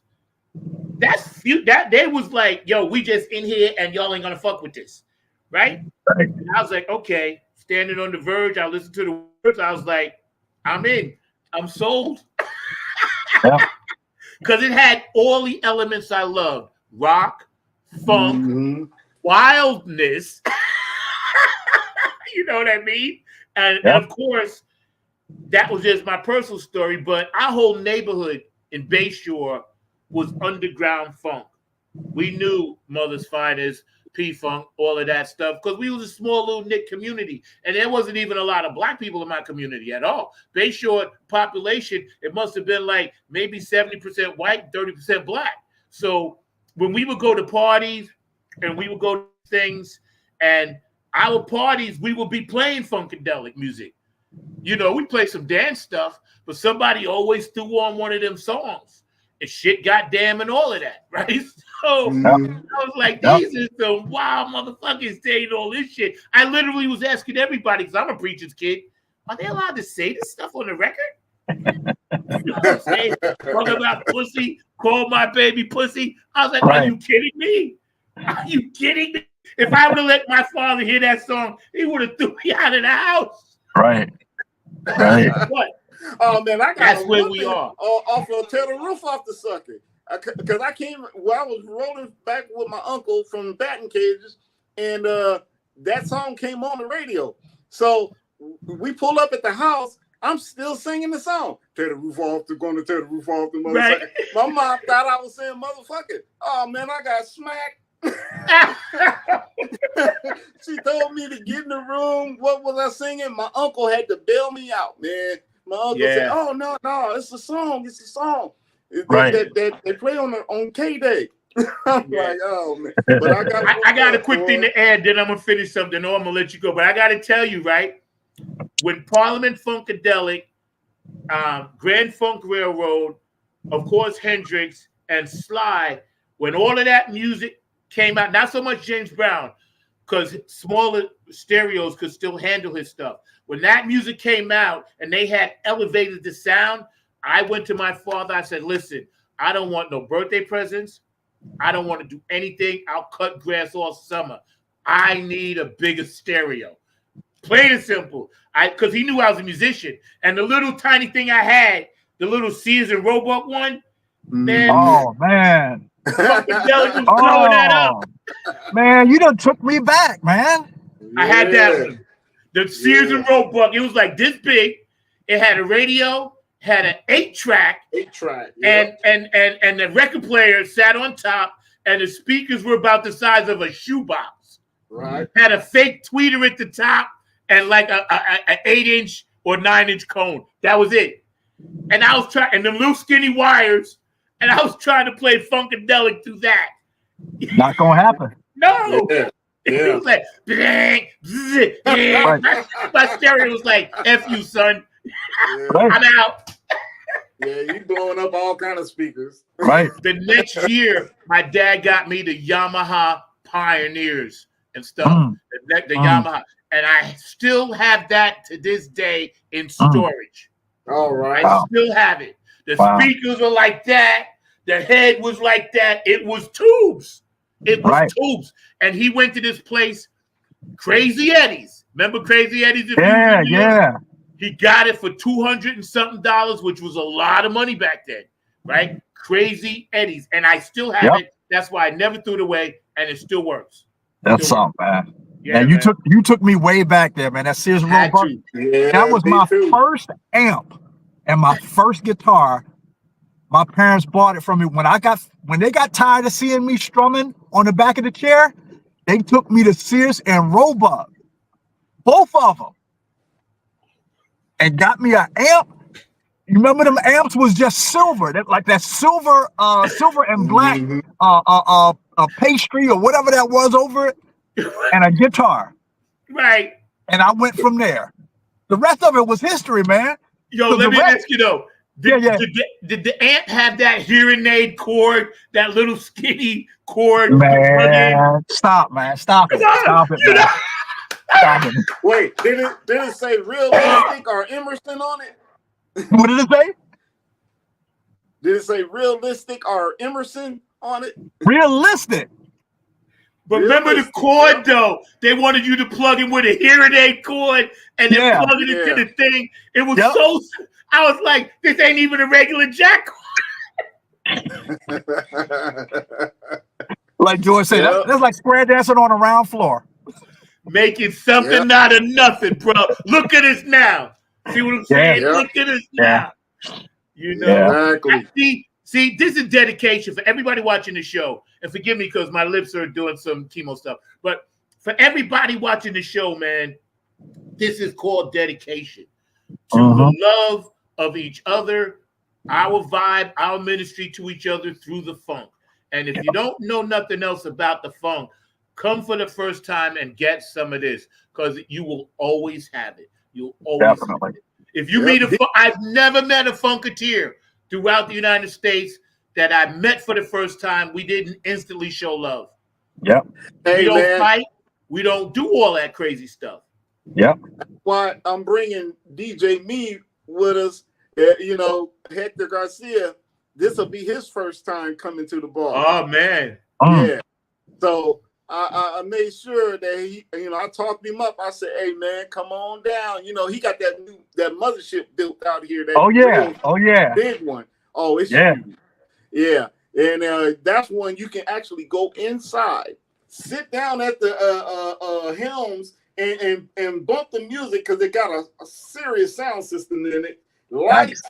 that they was like, yo, we just in here and y'all ain't gonna fuck with this. Right? And I was like, okay, Standing on the Verge. I listened to the words. I was like, I'm in. I'm sold. Because it had all the elements I loved. Rock, funk, wildness. You know what I mean? And of course, that was just my personal story. But our whole neighborhood in Bayshore was underground funk. We knew Mother's Finest, P-Funk, all of that stuff, because we was a small little knit community. And there wasn't even a lot of black people in my community at all. Bayshore population, it must have been like maybe 70% white, 30% black. So when we would go to parties and we would go to things, and our parties, we would be playing Funkadelic music. You know, we play some dance stuff, but somebody always threw on one of them songs. And shit goddamn and all of that, right? So I was like, these are some wild motherfuckers saying all this shit. I literally was asking everybody, because I'm a preacher's kid, are they allowed to say this stuff on the record? You know what I'm saying? Talk about pussy, call my baby pussy. I was like, are you kidding me? Are you kidding me? If I would have let my father hear that song, he would have threw me out of the house. Right. What? Oh man, I got that's where we are. Off of Tear the Roof Off the Sucker. Because I was rolling back with my uncle from batting cages, and that song came on the radio. So we pull up at the house. I'm still singing the song. Tear the roof off. They're going to tear the roof off the motherfucker. Right. My mom thought I was saying motherfucker. Oh man, I got smacked. She told me to get in the room. What was I singing? My uncle had to bail me out, man. My uncle said, "Oh no, it's a song. It's a song that they play on K-Day." I'm like, oh man. But I got a quick thing to add. Then I'm gonna finish something. Or I'm gonna let you go. But I got to tell you, right? When Parliament Funkadelic, Grand Funk Railroad, of course Hendrix and Sly, when all of that music came out, not so much James Brown, because smaller stereos could still handle his stuff. When that music came out and they had elevated the sound, I went to my father. I said, listen, I don't want no birthday presents. I don't want to do anything. I'll cut grass all summer. I need a bigger stereo. Plain and simple. Because he knew I was a musician. And the little tiny thing I had, the little Sears and Roebuck one, man. Oh, man. Funkadelic was blowing that up. Man, you done took me back, man. I had that one. The Sears and Roebuck. It was like this big. It had a radio, had an 8-track. 8-track. Yep. And the record player sat on top, and the speakers were about the size of a shoebox. Right. Had a fake tweeter at the top and like a 8-inch or 9-inch cone. That was it. And I was trying, and the little skinny wires, and I was trying to play Funkadelic through that. Not gonna happen. No. Yeah. It was like, bang, zzz, bang. My stereo was like, F you, son. Yeah. I'm out. Yeah, you blowing up all kind of speakers. Right. The next year, my dad got me the Yamaha Pioneers and stuff. Yamaha, and I still have that to this day in storage. All right, I still have it. The speakers were like that. The head was like that. It was tubes. It was tubes. And he went to this place, Crazy Eddie's. Remember Crazy Eddie's? Yeah. He got it for $200 and something, which was a lot of money back then, right? Crazy Eddie's, and I still have it. That's why I never threw it away, and it still works. That's something, man. Yeah, you took me way back there, man. That Sears Roebuck. Yeah, that was my first amp and my first guitar. My parents bought it from me when they got tired of seeing me strumming on the back of the chair. They took me to Sears and Roebuck, both of them, and got me an amp. You remember them amps was just silver, that silver and black pastry or whatever that was over it, and a guitar. Right. And I went from there. The rest of it was history, man. Yo, let me ask you though. Did the amp have that hearing aid cord, that little skinny cord? Man, stop, man. Stop it. Stop it, man. Stop it. Wait, did it say realistic or Emerson on it? What did it say? Did it say realistic or Emerson on it? Realistic. But remember the cord though. They wanted you to plug in with a hearing aid cord and then plug it into the thing. It was so. I was like, this ain't even a regular jack cord. Like George said, that's like square dancing on a round floor. Making something out of nothing, bro. Look at us now. See what I'm saying? Look at us now. You know, exactly. See, this is dedication for everybody watching the show. And forgive me because my lips are doing some chemo stuff. But for everybody watching the show, man, this is called dedication to the love of each other, our vibe, our ministry to each other through the funk. And if you don't know nothing else about the funk, come for the first time and get some of this because you will always have it. You'll always have it. If you meet I've never met a funketeer throughout the United States that I met for the first time. We didn't instantly show love. Yep. We don't fight. We don't do all that crazy stuff. Yep. That's why I'm bringing DJ Me with us. You know, Hector Garcia. This will be his first time coming to the bar. Oh man. Yeah. So I made sure that he, I talked him up. I said, "Hey man, come on down." You know, he got that mothership built out here. That big one. Oh, it's huge. Yeah, and that's when you can actually go inside, sit down at the helms, and bump the music because they got a serious sound system in it. Lights,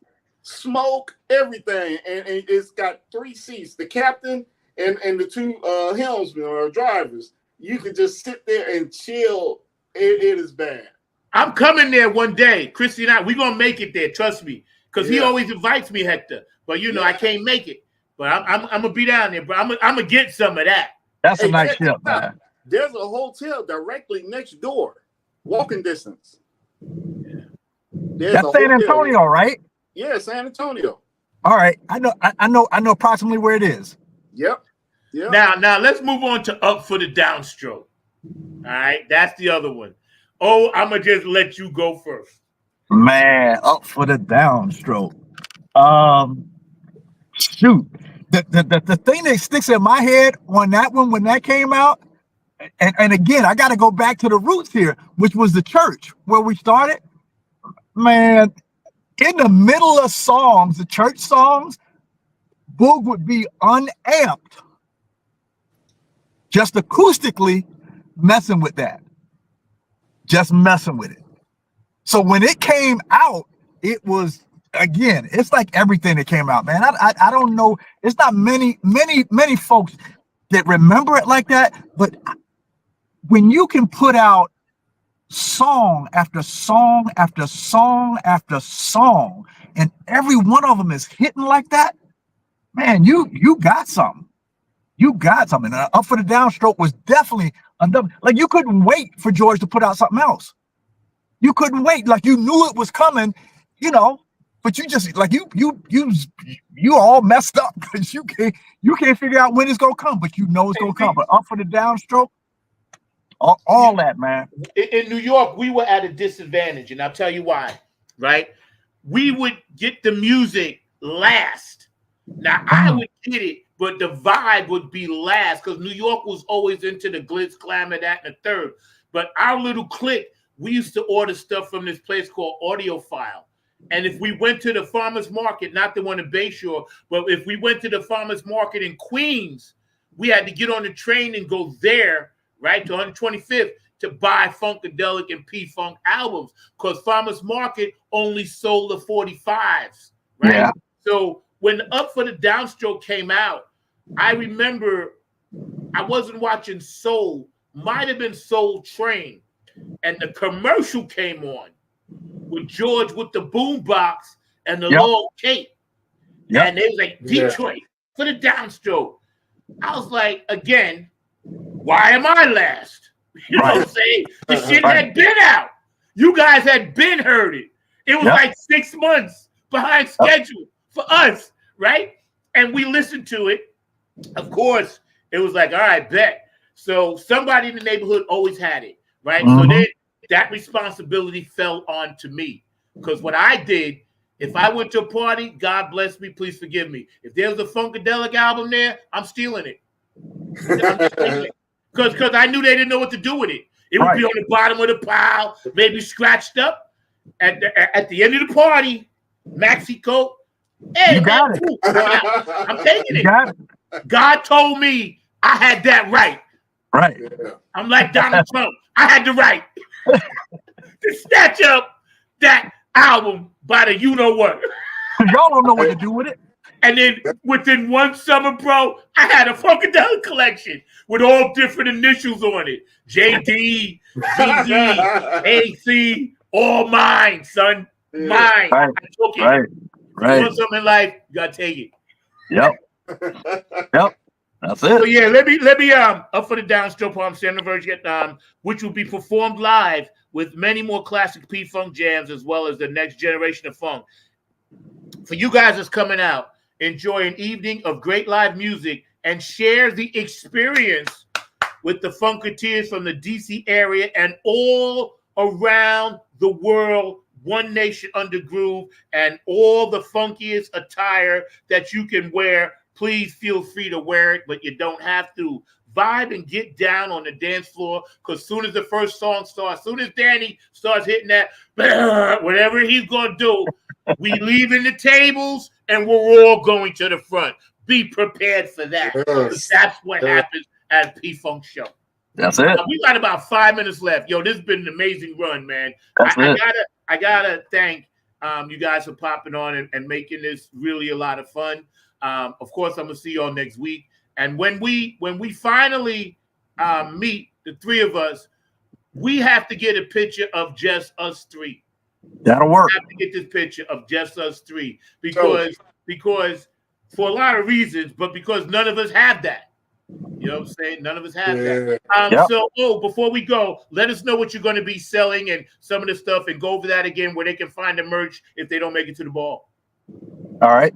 smoke, everything, and it's got 3 seats: the captain and the 2 helmsmen or drivers. You can just sit there and chill. It is bad. I'm coming there one day, Christy and I. We're gonna make it there. Trust me, because he always invites me, Hector. But I can't make it. But I'm gonna be down there. But I'm gonna get some of that. That's a nice ship, man. There's a hotel directly next door, walking distance. That's San Antonio, right? Yeah, San Antonio. All right, I know approximately where it is. Yep. Yeah. Now let's move on to Up for the Downstroke. All right, that's the other one. Oh, I'm gonna just let you go first. Man, Up for the Downstroke. Shoot, the thing that sticks in my head on that one when that came out, and again, I got to go back to the roots here, which was the church where we started. Man, in the middle of songs, the church songs, Boog would be unamped, just acoustically messing with that, just messing with it. So when it came out, it was, again, it's like everything that came out, man. I don't know. It's not many folks that remember it like that. But when you can put out song after song after song after song, and every one of them is hitting like that, man, you got something. You got something. Up for the Downstroke was definitely like you couldn't wait for George to put out something else. You couldn't wait. Like you knew it was coming, but you just like you all messed up because you can't figure out when it's gonna come, but you know it's gonna come. But Up for the Downstroke, All that, man. In New York, we were at a disadvantage, and I'll tell you why. Right? We would get the music last. Now I would get it, but the vibe would be last because New York was always into the glitz, glamour, that, and the third. But our little clique, we used to order stuff from this place called Audiophile. And if we went to the farmer's market, not the one in Bayshore, but if we went to the farmer's market in Queens, we had to get on the train and go there, right, to 125th to buy Funkadelic and P-Funk albums because farmer's market only sold the 45s, right? Yeah. So when Up for the Downstroke came out, I remember I wasn't watching Soul, might have been Soul Train, and the commercial came on with George with the boombox and the long cape. And they was like, Detroit for the Downstroke. I was like, again, why am I last? You know what I'm saying? The shit had been out. You guys had been heard it. It was like 6 months behind schedule for us, right? And we listened to it. Of course, it was like, all right, bet. So somebody in the neighborhood always had it, right? So then that responsibility fell on to me. Because what I did, if I went to a party, God bless me, please forgive me. If there was a Funkadelic album there, I'm stealing it. Because I knew they didn't know what to do with it. It would be on the bottom of the pile, maybe scratched up. At the end of the party, maxi coat. Hey, you got it. I'm taking it. God told me I had that right. Right. I'm like Donald Trump. I had the right to snatch up that album by the you-know-what. Y'all don't know what to do with it. And then within one summer, bro, I had a Funkadelic collection with all different initials on it. JD, ZZ, AC, all mine, son. Mine. Right. I took it. Right. You want something in life, you gotta take it. Yep. That's it. So yeah, let me Up for the Downstroke Palm Center version, which will be performed live with many more classic P-Funk jams as well as the next generation of funk. For you guys that's coming out, enjoy an evening of great live music and share the experience with the Funketeers from the DC area and all around the world. One Nation Under Groove and all the funkiest attire that you can wear. Please feel free to wear it, but you don't have to. Vibe and get down on the dance floor because soon as the first song starts, soon as Danny starts hitting that, whatever he's going to do, we leaving the tables and we're all going to the front. Be prepared for that. That's what happens at P-Funk Show. That's it. We got about 5 minutes left. Yo, this has been an amazing run, man. I gotta thank you guys for popping on and making this really a lot of fun. Of course, I'm gonna see y'all next week. And when we finally meet, the three of us, we have to get a picture of just us three. That'll work. We have to get this picture of just us three because for a lot of reasons, but because none of us have that. You know what I'm saying? None of us have that. So, before we go, let us know what you're going to be selling and some of the stuff and go over that again where they can find the merch if they don't make it to the ball. All right.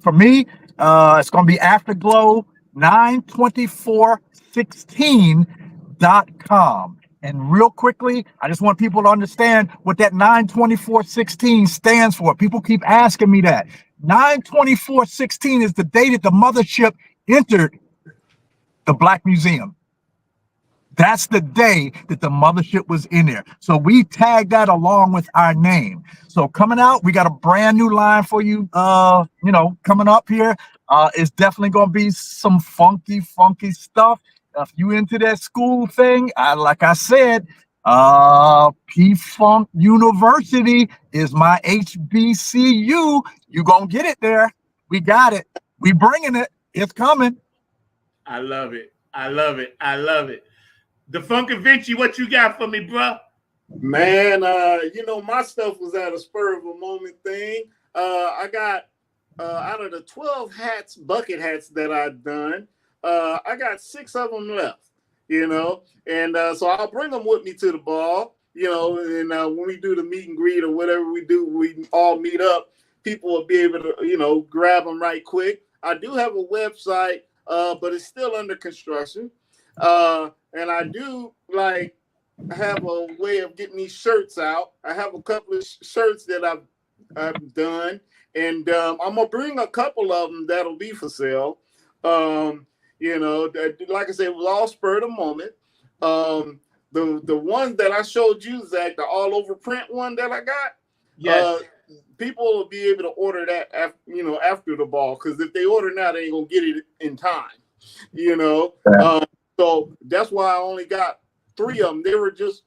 For me, it's going to be Afterglow 92416.com. And real quickly, I just want people to understand what that 92416 stands for. People keep asking me that. 92416 is the day that the mothership entered the Black Museum. That's the day that the mothership was in there. So we tagged that along with our name. So coming out, we got a brand new line for you, coming up here. It's definitely going to be some funky stuff. If you into that school thing, like I said, P-Funk University is my HBCU. You going to get it there. We got it. We bringing it. It's coming. I love it. The Funkavinci, what you got for me, bro? Man, my stuff was at a spur of a moment thing. I got out of the 12 bucket hats that I've done, I got 6 of them left, and so I'll bring them with me to the ball, and when we do the meet and greet or whatever we do, we all meet up, people will be able to, grab them right quick. I do have a website, but it's still under construction. And I do like have a way of getting these shirts out. I have a couple of shirts that I've done, and I'm gonna bring a couple of them that'll be for sale. You know, like I said, it was all spur of the moment. The one that I showed you, Zach, the all over print one that I got. Yes. People will be able to order that after the ball, because if they order now, they ain't gonna get it in time. You know, so that's why I only got 3 of them. They were just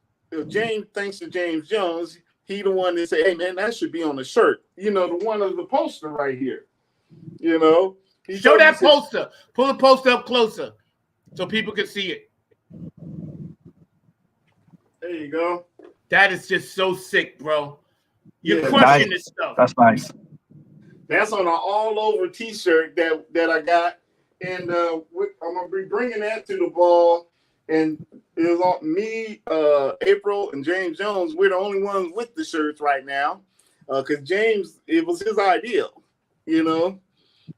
James. Thanks to James Jones, he the one that said, "Hey man, that should be on the shirt." You know, the one of the poster right here. You know, show that poster. Pull the poster up closer so people can see it. There you go. That is just so sick, bro. You're crushing this stuff. That's nice. That's on an all over T-shirt that I got, and I'm gonna be bringing that to the ball. And it was on me, April, and James Jones. We're the only ones with the shirts right now, because James, it was his idea, you know,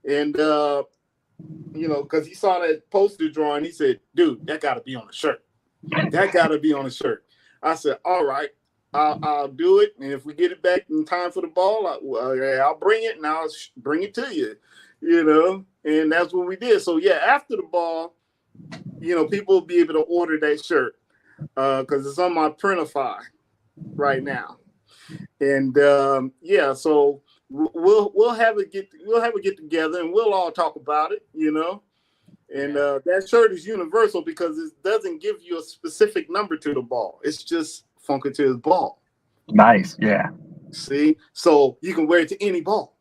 and you know, because he saw that poster drawing, he said, "Dude, that got to be on the shirt. That got to be on the shirt." I said, "All right, I'll do it, and if we get it back in time for the ball, I'll bring it, and I'll bring it to you, you know." And that's what we did. So yeah, after the ball, you know, people will be able to order that shirt because it's on my Printify right now. And yeah, so we'll have a get together, and we'll all talk about it, you know. And that shirt is universal because it doesn't give you a specific number to the ball. It's just Funkatiers ball. Nice, yeah. See, so you can wear it to any ball.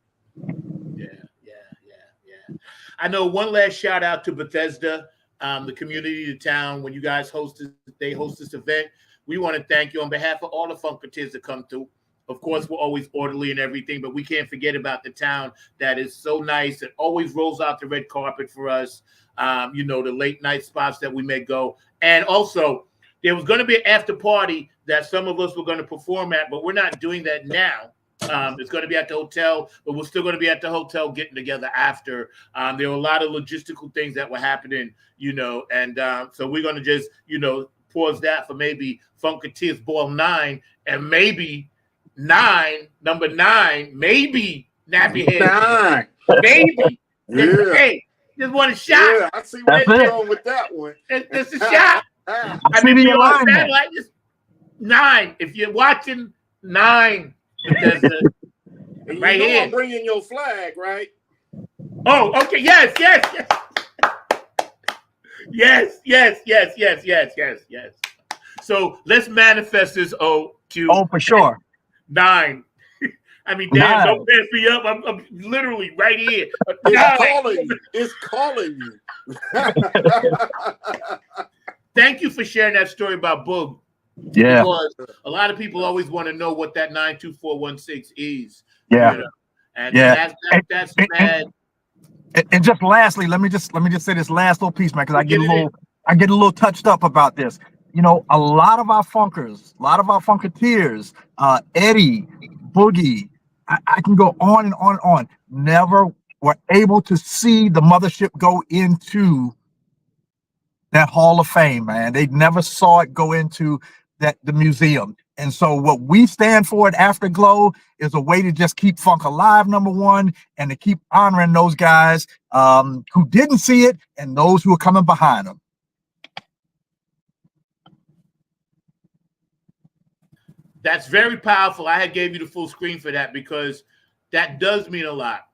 Yeah. I know one last shout out to Bethesda, the community, the town. When you guys host this event, we want to thank you on behalf of all the Funkatiers that come through. Of course, we're always orderly and everything, but we can't forget about the town that is so nice and always rolls out the red carpet for us. You know, the late night spots that we may go. And also, there was going to be an after party that some of us were going to perform at, but we're not doing that now. It's going to be at the hotel, but we're still going to be at the hotel getting together after. There were a lot of logistical things that were happening, you know, and so we're going to just, you know, pause that for maybe Funkatiers Ball 9 and maybe number 9, maybe Nappy Head. 9. Maybe. Yeah. Hey, just want a shot. Yeah, I see where you're going with that one. It's a shot. I mean, you're on satellite, just 9. If you're watching 9, Bethesda, and right you know here. I'm bringing your flag, right? Oh, okay. Yes. Yes. So let's manifest this to for sure. 9. I mean, damn, don't mess me up. I'm literally right here. It's calling you. Thank you for sharing that story about Boog. Yeah. Because a lot of people always want to know what that 92416 is. Yeah. You know? And that's bad. And just lastly, let me just say this last little piece, man, because I get a little touched up about this. You know, a lot of our funkers, a lot of our Funkatiers, Eddie, Boogie, I can go on and on and on, never were able to see the mothership go into that Hall of Fame, man. They never saw it go into the museum. And so what we stand for at Afterglow is a way to just keep funk alive, number one, and to keep honoring those guys who didn't see it and those who are coming behind them. That's very powerful. I had gave you the full screen for that because that does mean a lot.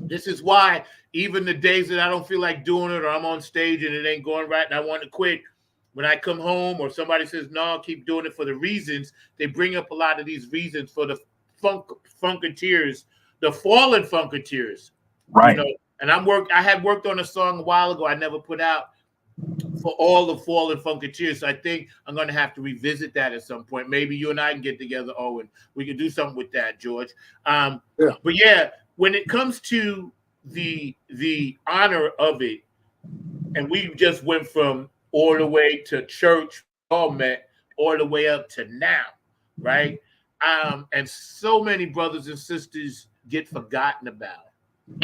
This is why even the days that I don't feel like doing it or I'm on stage and it ain't going right and I want to quit, when I come home or somebody says, no, keep doing it for the reasons, they bring up a lot of these reasons for the Funkatiers, the fallen Funkatiers. Right. You know, and I had worked on a song a while ago I never put out for all the fallen Funkatiers. So I think I'm going to have to revisit that at some point. Maybe you and I can get together, Owen. We can do something with that, George. Yeah. But yeah, when it comes to the honor of it, and we just went from all the way to church, all met, all the way up to now, right? And so many brothers and sisters get forgotten about,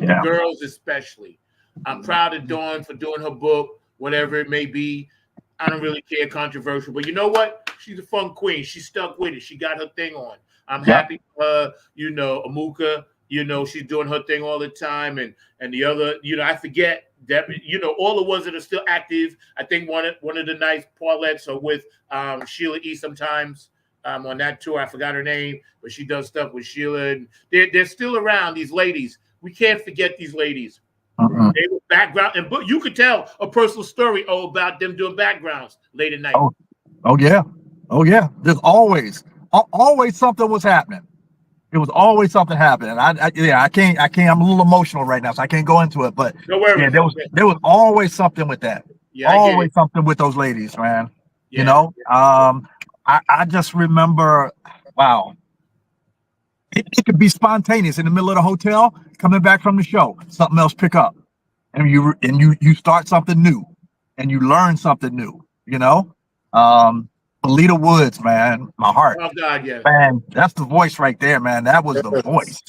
Yeah. girls especially. I'm proud of Dawn for doing her book. whatever it may be. I don't really care, controversial, but you know what? She's a fun queen. She stuck with it. She got her thing on. I'm happy for her. You know, Amuka, you know, she's doing her thing all the time. And the other, you know, I forget that, you know, all the ones that are still active. I think one of the nice Paulettes are with Sheila E. sometimes on that tour. I forgot her name, but she does stuff with Sheila. And they're still around, these ladies. We can't forget these ladies. They were background, but you could tell a personal story about them doing backgrounds late at night. Oh yeah. There's always something was happening. It was always something happening. I can't. I'm a little emotional right now, so I can't go into it. But no worries. Yeah, there was always something with that. Yeah, always something with those ladies, man. Yeah. You know, I just remember, wow. It could be spontaneous in the middle of the hotel, coming back from the show, something else pick up, and you start something new, and you learn something new. You know, Belita Woods, man, my heart. Oh God, yeah, man, that's the voice right there, man. That was the voice,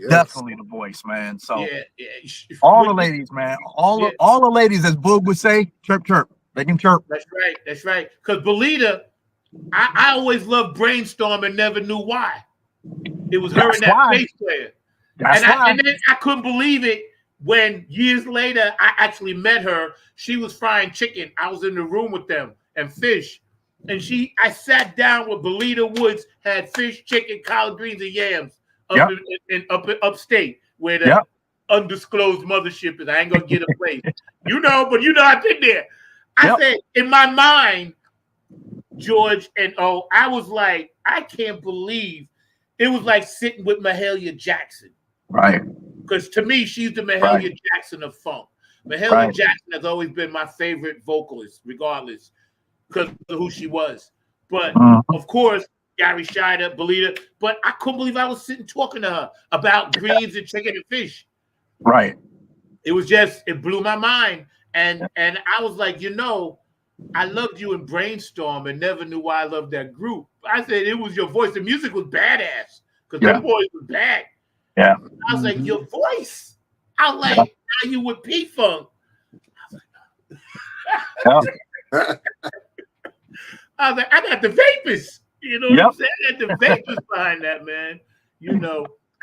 definitely the voice, man. So all the ladies, man, all the ladies, as Boog would say, chirp chirp, they can chirp. That's right. Because Belita, I always loved Brainstorm and never knew why. It was her and that bass player. And then I couldn't believe it when years later I actually met her. She was frying chicken. I was in the room with them and fish. And I sat down with Belita Woods, had fish, chicken, collard greens, and yams up in upstate where the undisclosed mothership is. I ain't gonna get a place. But I've been there. I said in my mind, George and I was like, I can't believe. It was like sitting with Mahalia Jackson. Right. Because to me, she's the Mahalia Jackson of funk. Mahalia Jackson has always been my favorite vocalist, regardless, because of who she was. But, of course, Gary Shider, Belita. But I couldn't believe I was sitting talking to her about greens and chicken and fish. Right. It was just, it blew my mind. And I was like, I loved you in Brainstorm and never knew why I loved that group. I said, it was your voice. The music was badass because them boys were bad. Yeah. I was like, your voice. I was like, now you with P-Funk. I was like, I got the vapors. You know what I'm saying? I got the vapors behind that, man.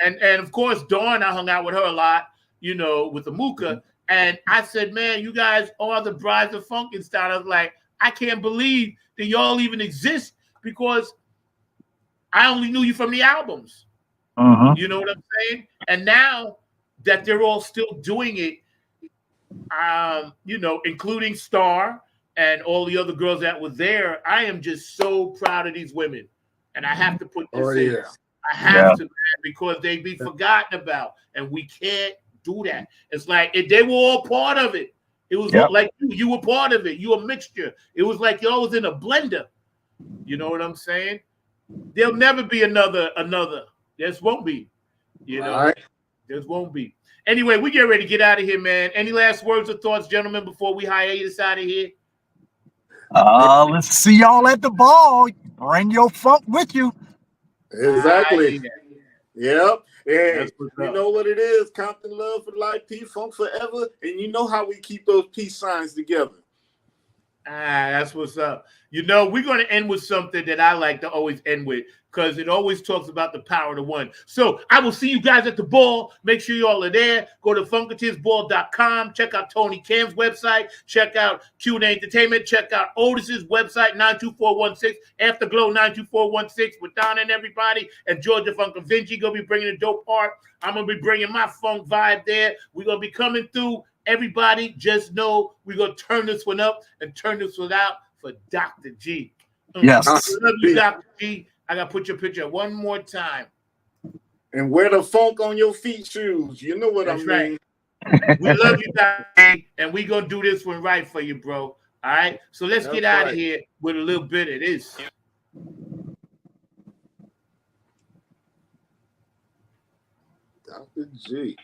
And of course, Dawn, I hung out with her a lot, with Amuka. And I said, man, you guys are the brides of Funkenstein. I was like, I can't believe that y'all even exist because I only knew you from the albums. You know what I'm saying? And now that they're all still doing it, including Star and all the other girls that were there, I am just so proud of these women. And I have to put this in. I have to, man, because they be forgotten about. And we can't do that. It's like they were all part of it. It was like you were part of it. You a mixture. It was like y'all was in a blender. You know what I'm saying? There'll never be another. There won't be. There won't be. Anyway, we get ready to get out of here, man. Any last words or thoughts, gentlemen, before we hiatus out of here? Let's see y'all at the ball. Bring your funk with you. Exactly. Yep. And you know what it is. Compton love for life, P-Funk forever. And you know how we keep those peace signs together. That's what's up. We're going to end with something that I like to always end with because it always talks about the power of the one. So I will see you guys at the ball. Make sure you all are there. Go to funkatinsball.com. Check out Tony Cam's website. Check out Q&A Entertainment. Check out Otis's website, 92416, Afterglow 92416 with Don and everybody. And Georgia Funk and Vinci going to be bringing the dope part. I'm going to be bringing my funk vibe there. We're going to be coming through. Everybody just know we're going to turn this one up and turn this one out for Dr. G. Yes. I love you, Dr. G. I got to put your picture one more time. And wear the funk on your feet shoes. You know what I mean. Right. We love you, Dr. G, and we're going to do this one right for you, bro. All right? So let's get out of here with a little bit of this. Dr. G.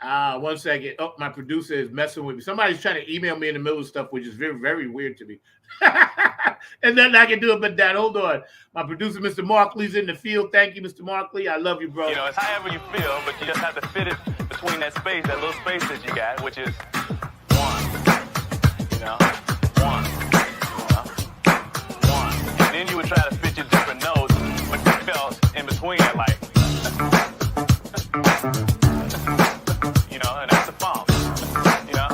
One second. Oh, my producer is messing with me. Somebody's trying to email me in the middle of stuff, which is very, very weird to me. And nothing I can do about that. Hold on. My producer, Mr. Markley's in the field. Thank you, Mr. Markley. I love you, bro. You know, it's however you feel, but you just have to fit it between that space, that little space that you got, which is one. You know, one. You know, one. And then you would try to fit your different notes, but you felt in between it, like. You know, and that's the funk. You know,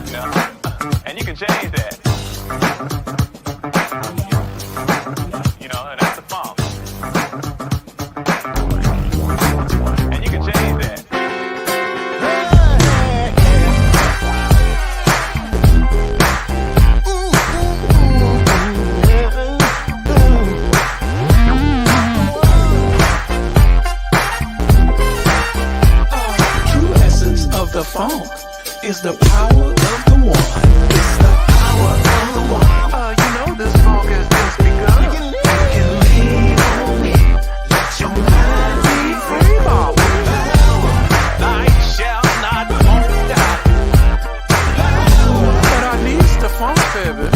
you know, and you can change that. You know, and that's the funk. And you can change that. True essence of the funk is the power of the one. It's the power of the one. You know this funk has just begun. You can lean on me. Let your mind be free. I shall not won't die. But I need the funk, baby.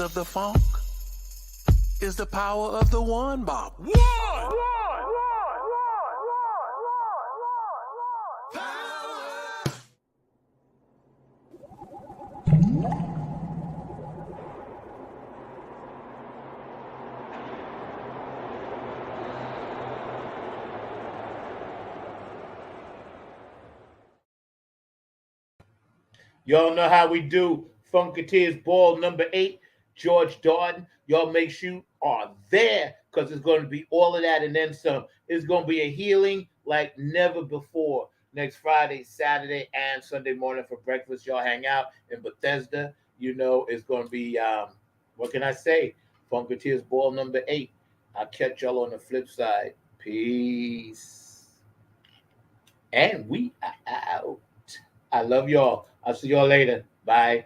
of the funk is the power of the one, Bob. One! Y'all know how we do. Funketeers Ball number 8, George Darden. Y'all make sure you are there because it's going to be all of that and then some. It's going to be a healing like never before. Next Friday, Saturday, and Sunday morning for breakfast. Y'all hang out in Bethesda. You know, it's going to be, what can I say? Funketeers Ball number 8. I'll catch y'all on the flip side. Peace. And we are out. I love y'all. I'll see y'all later. Bye.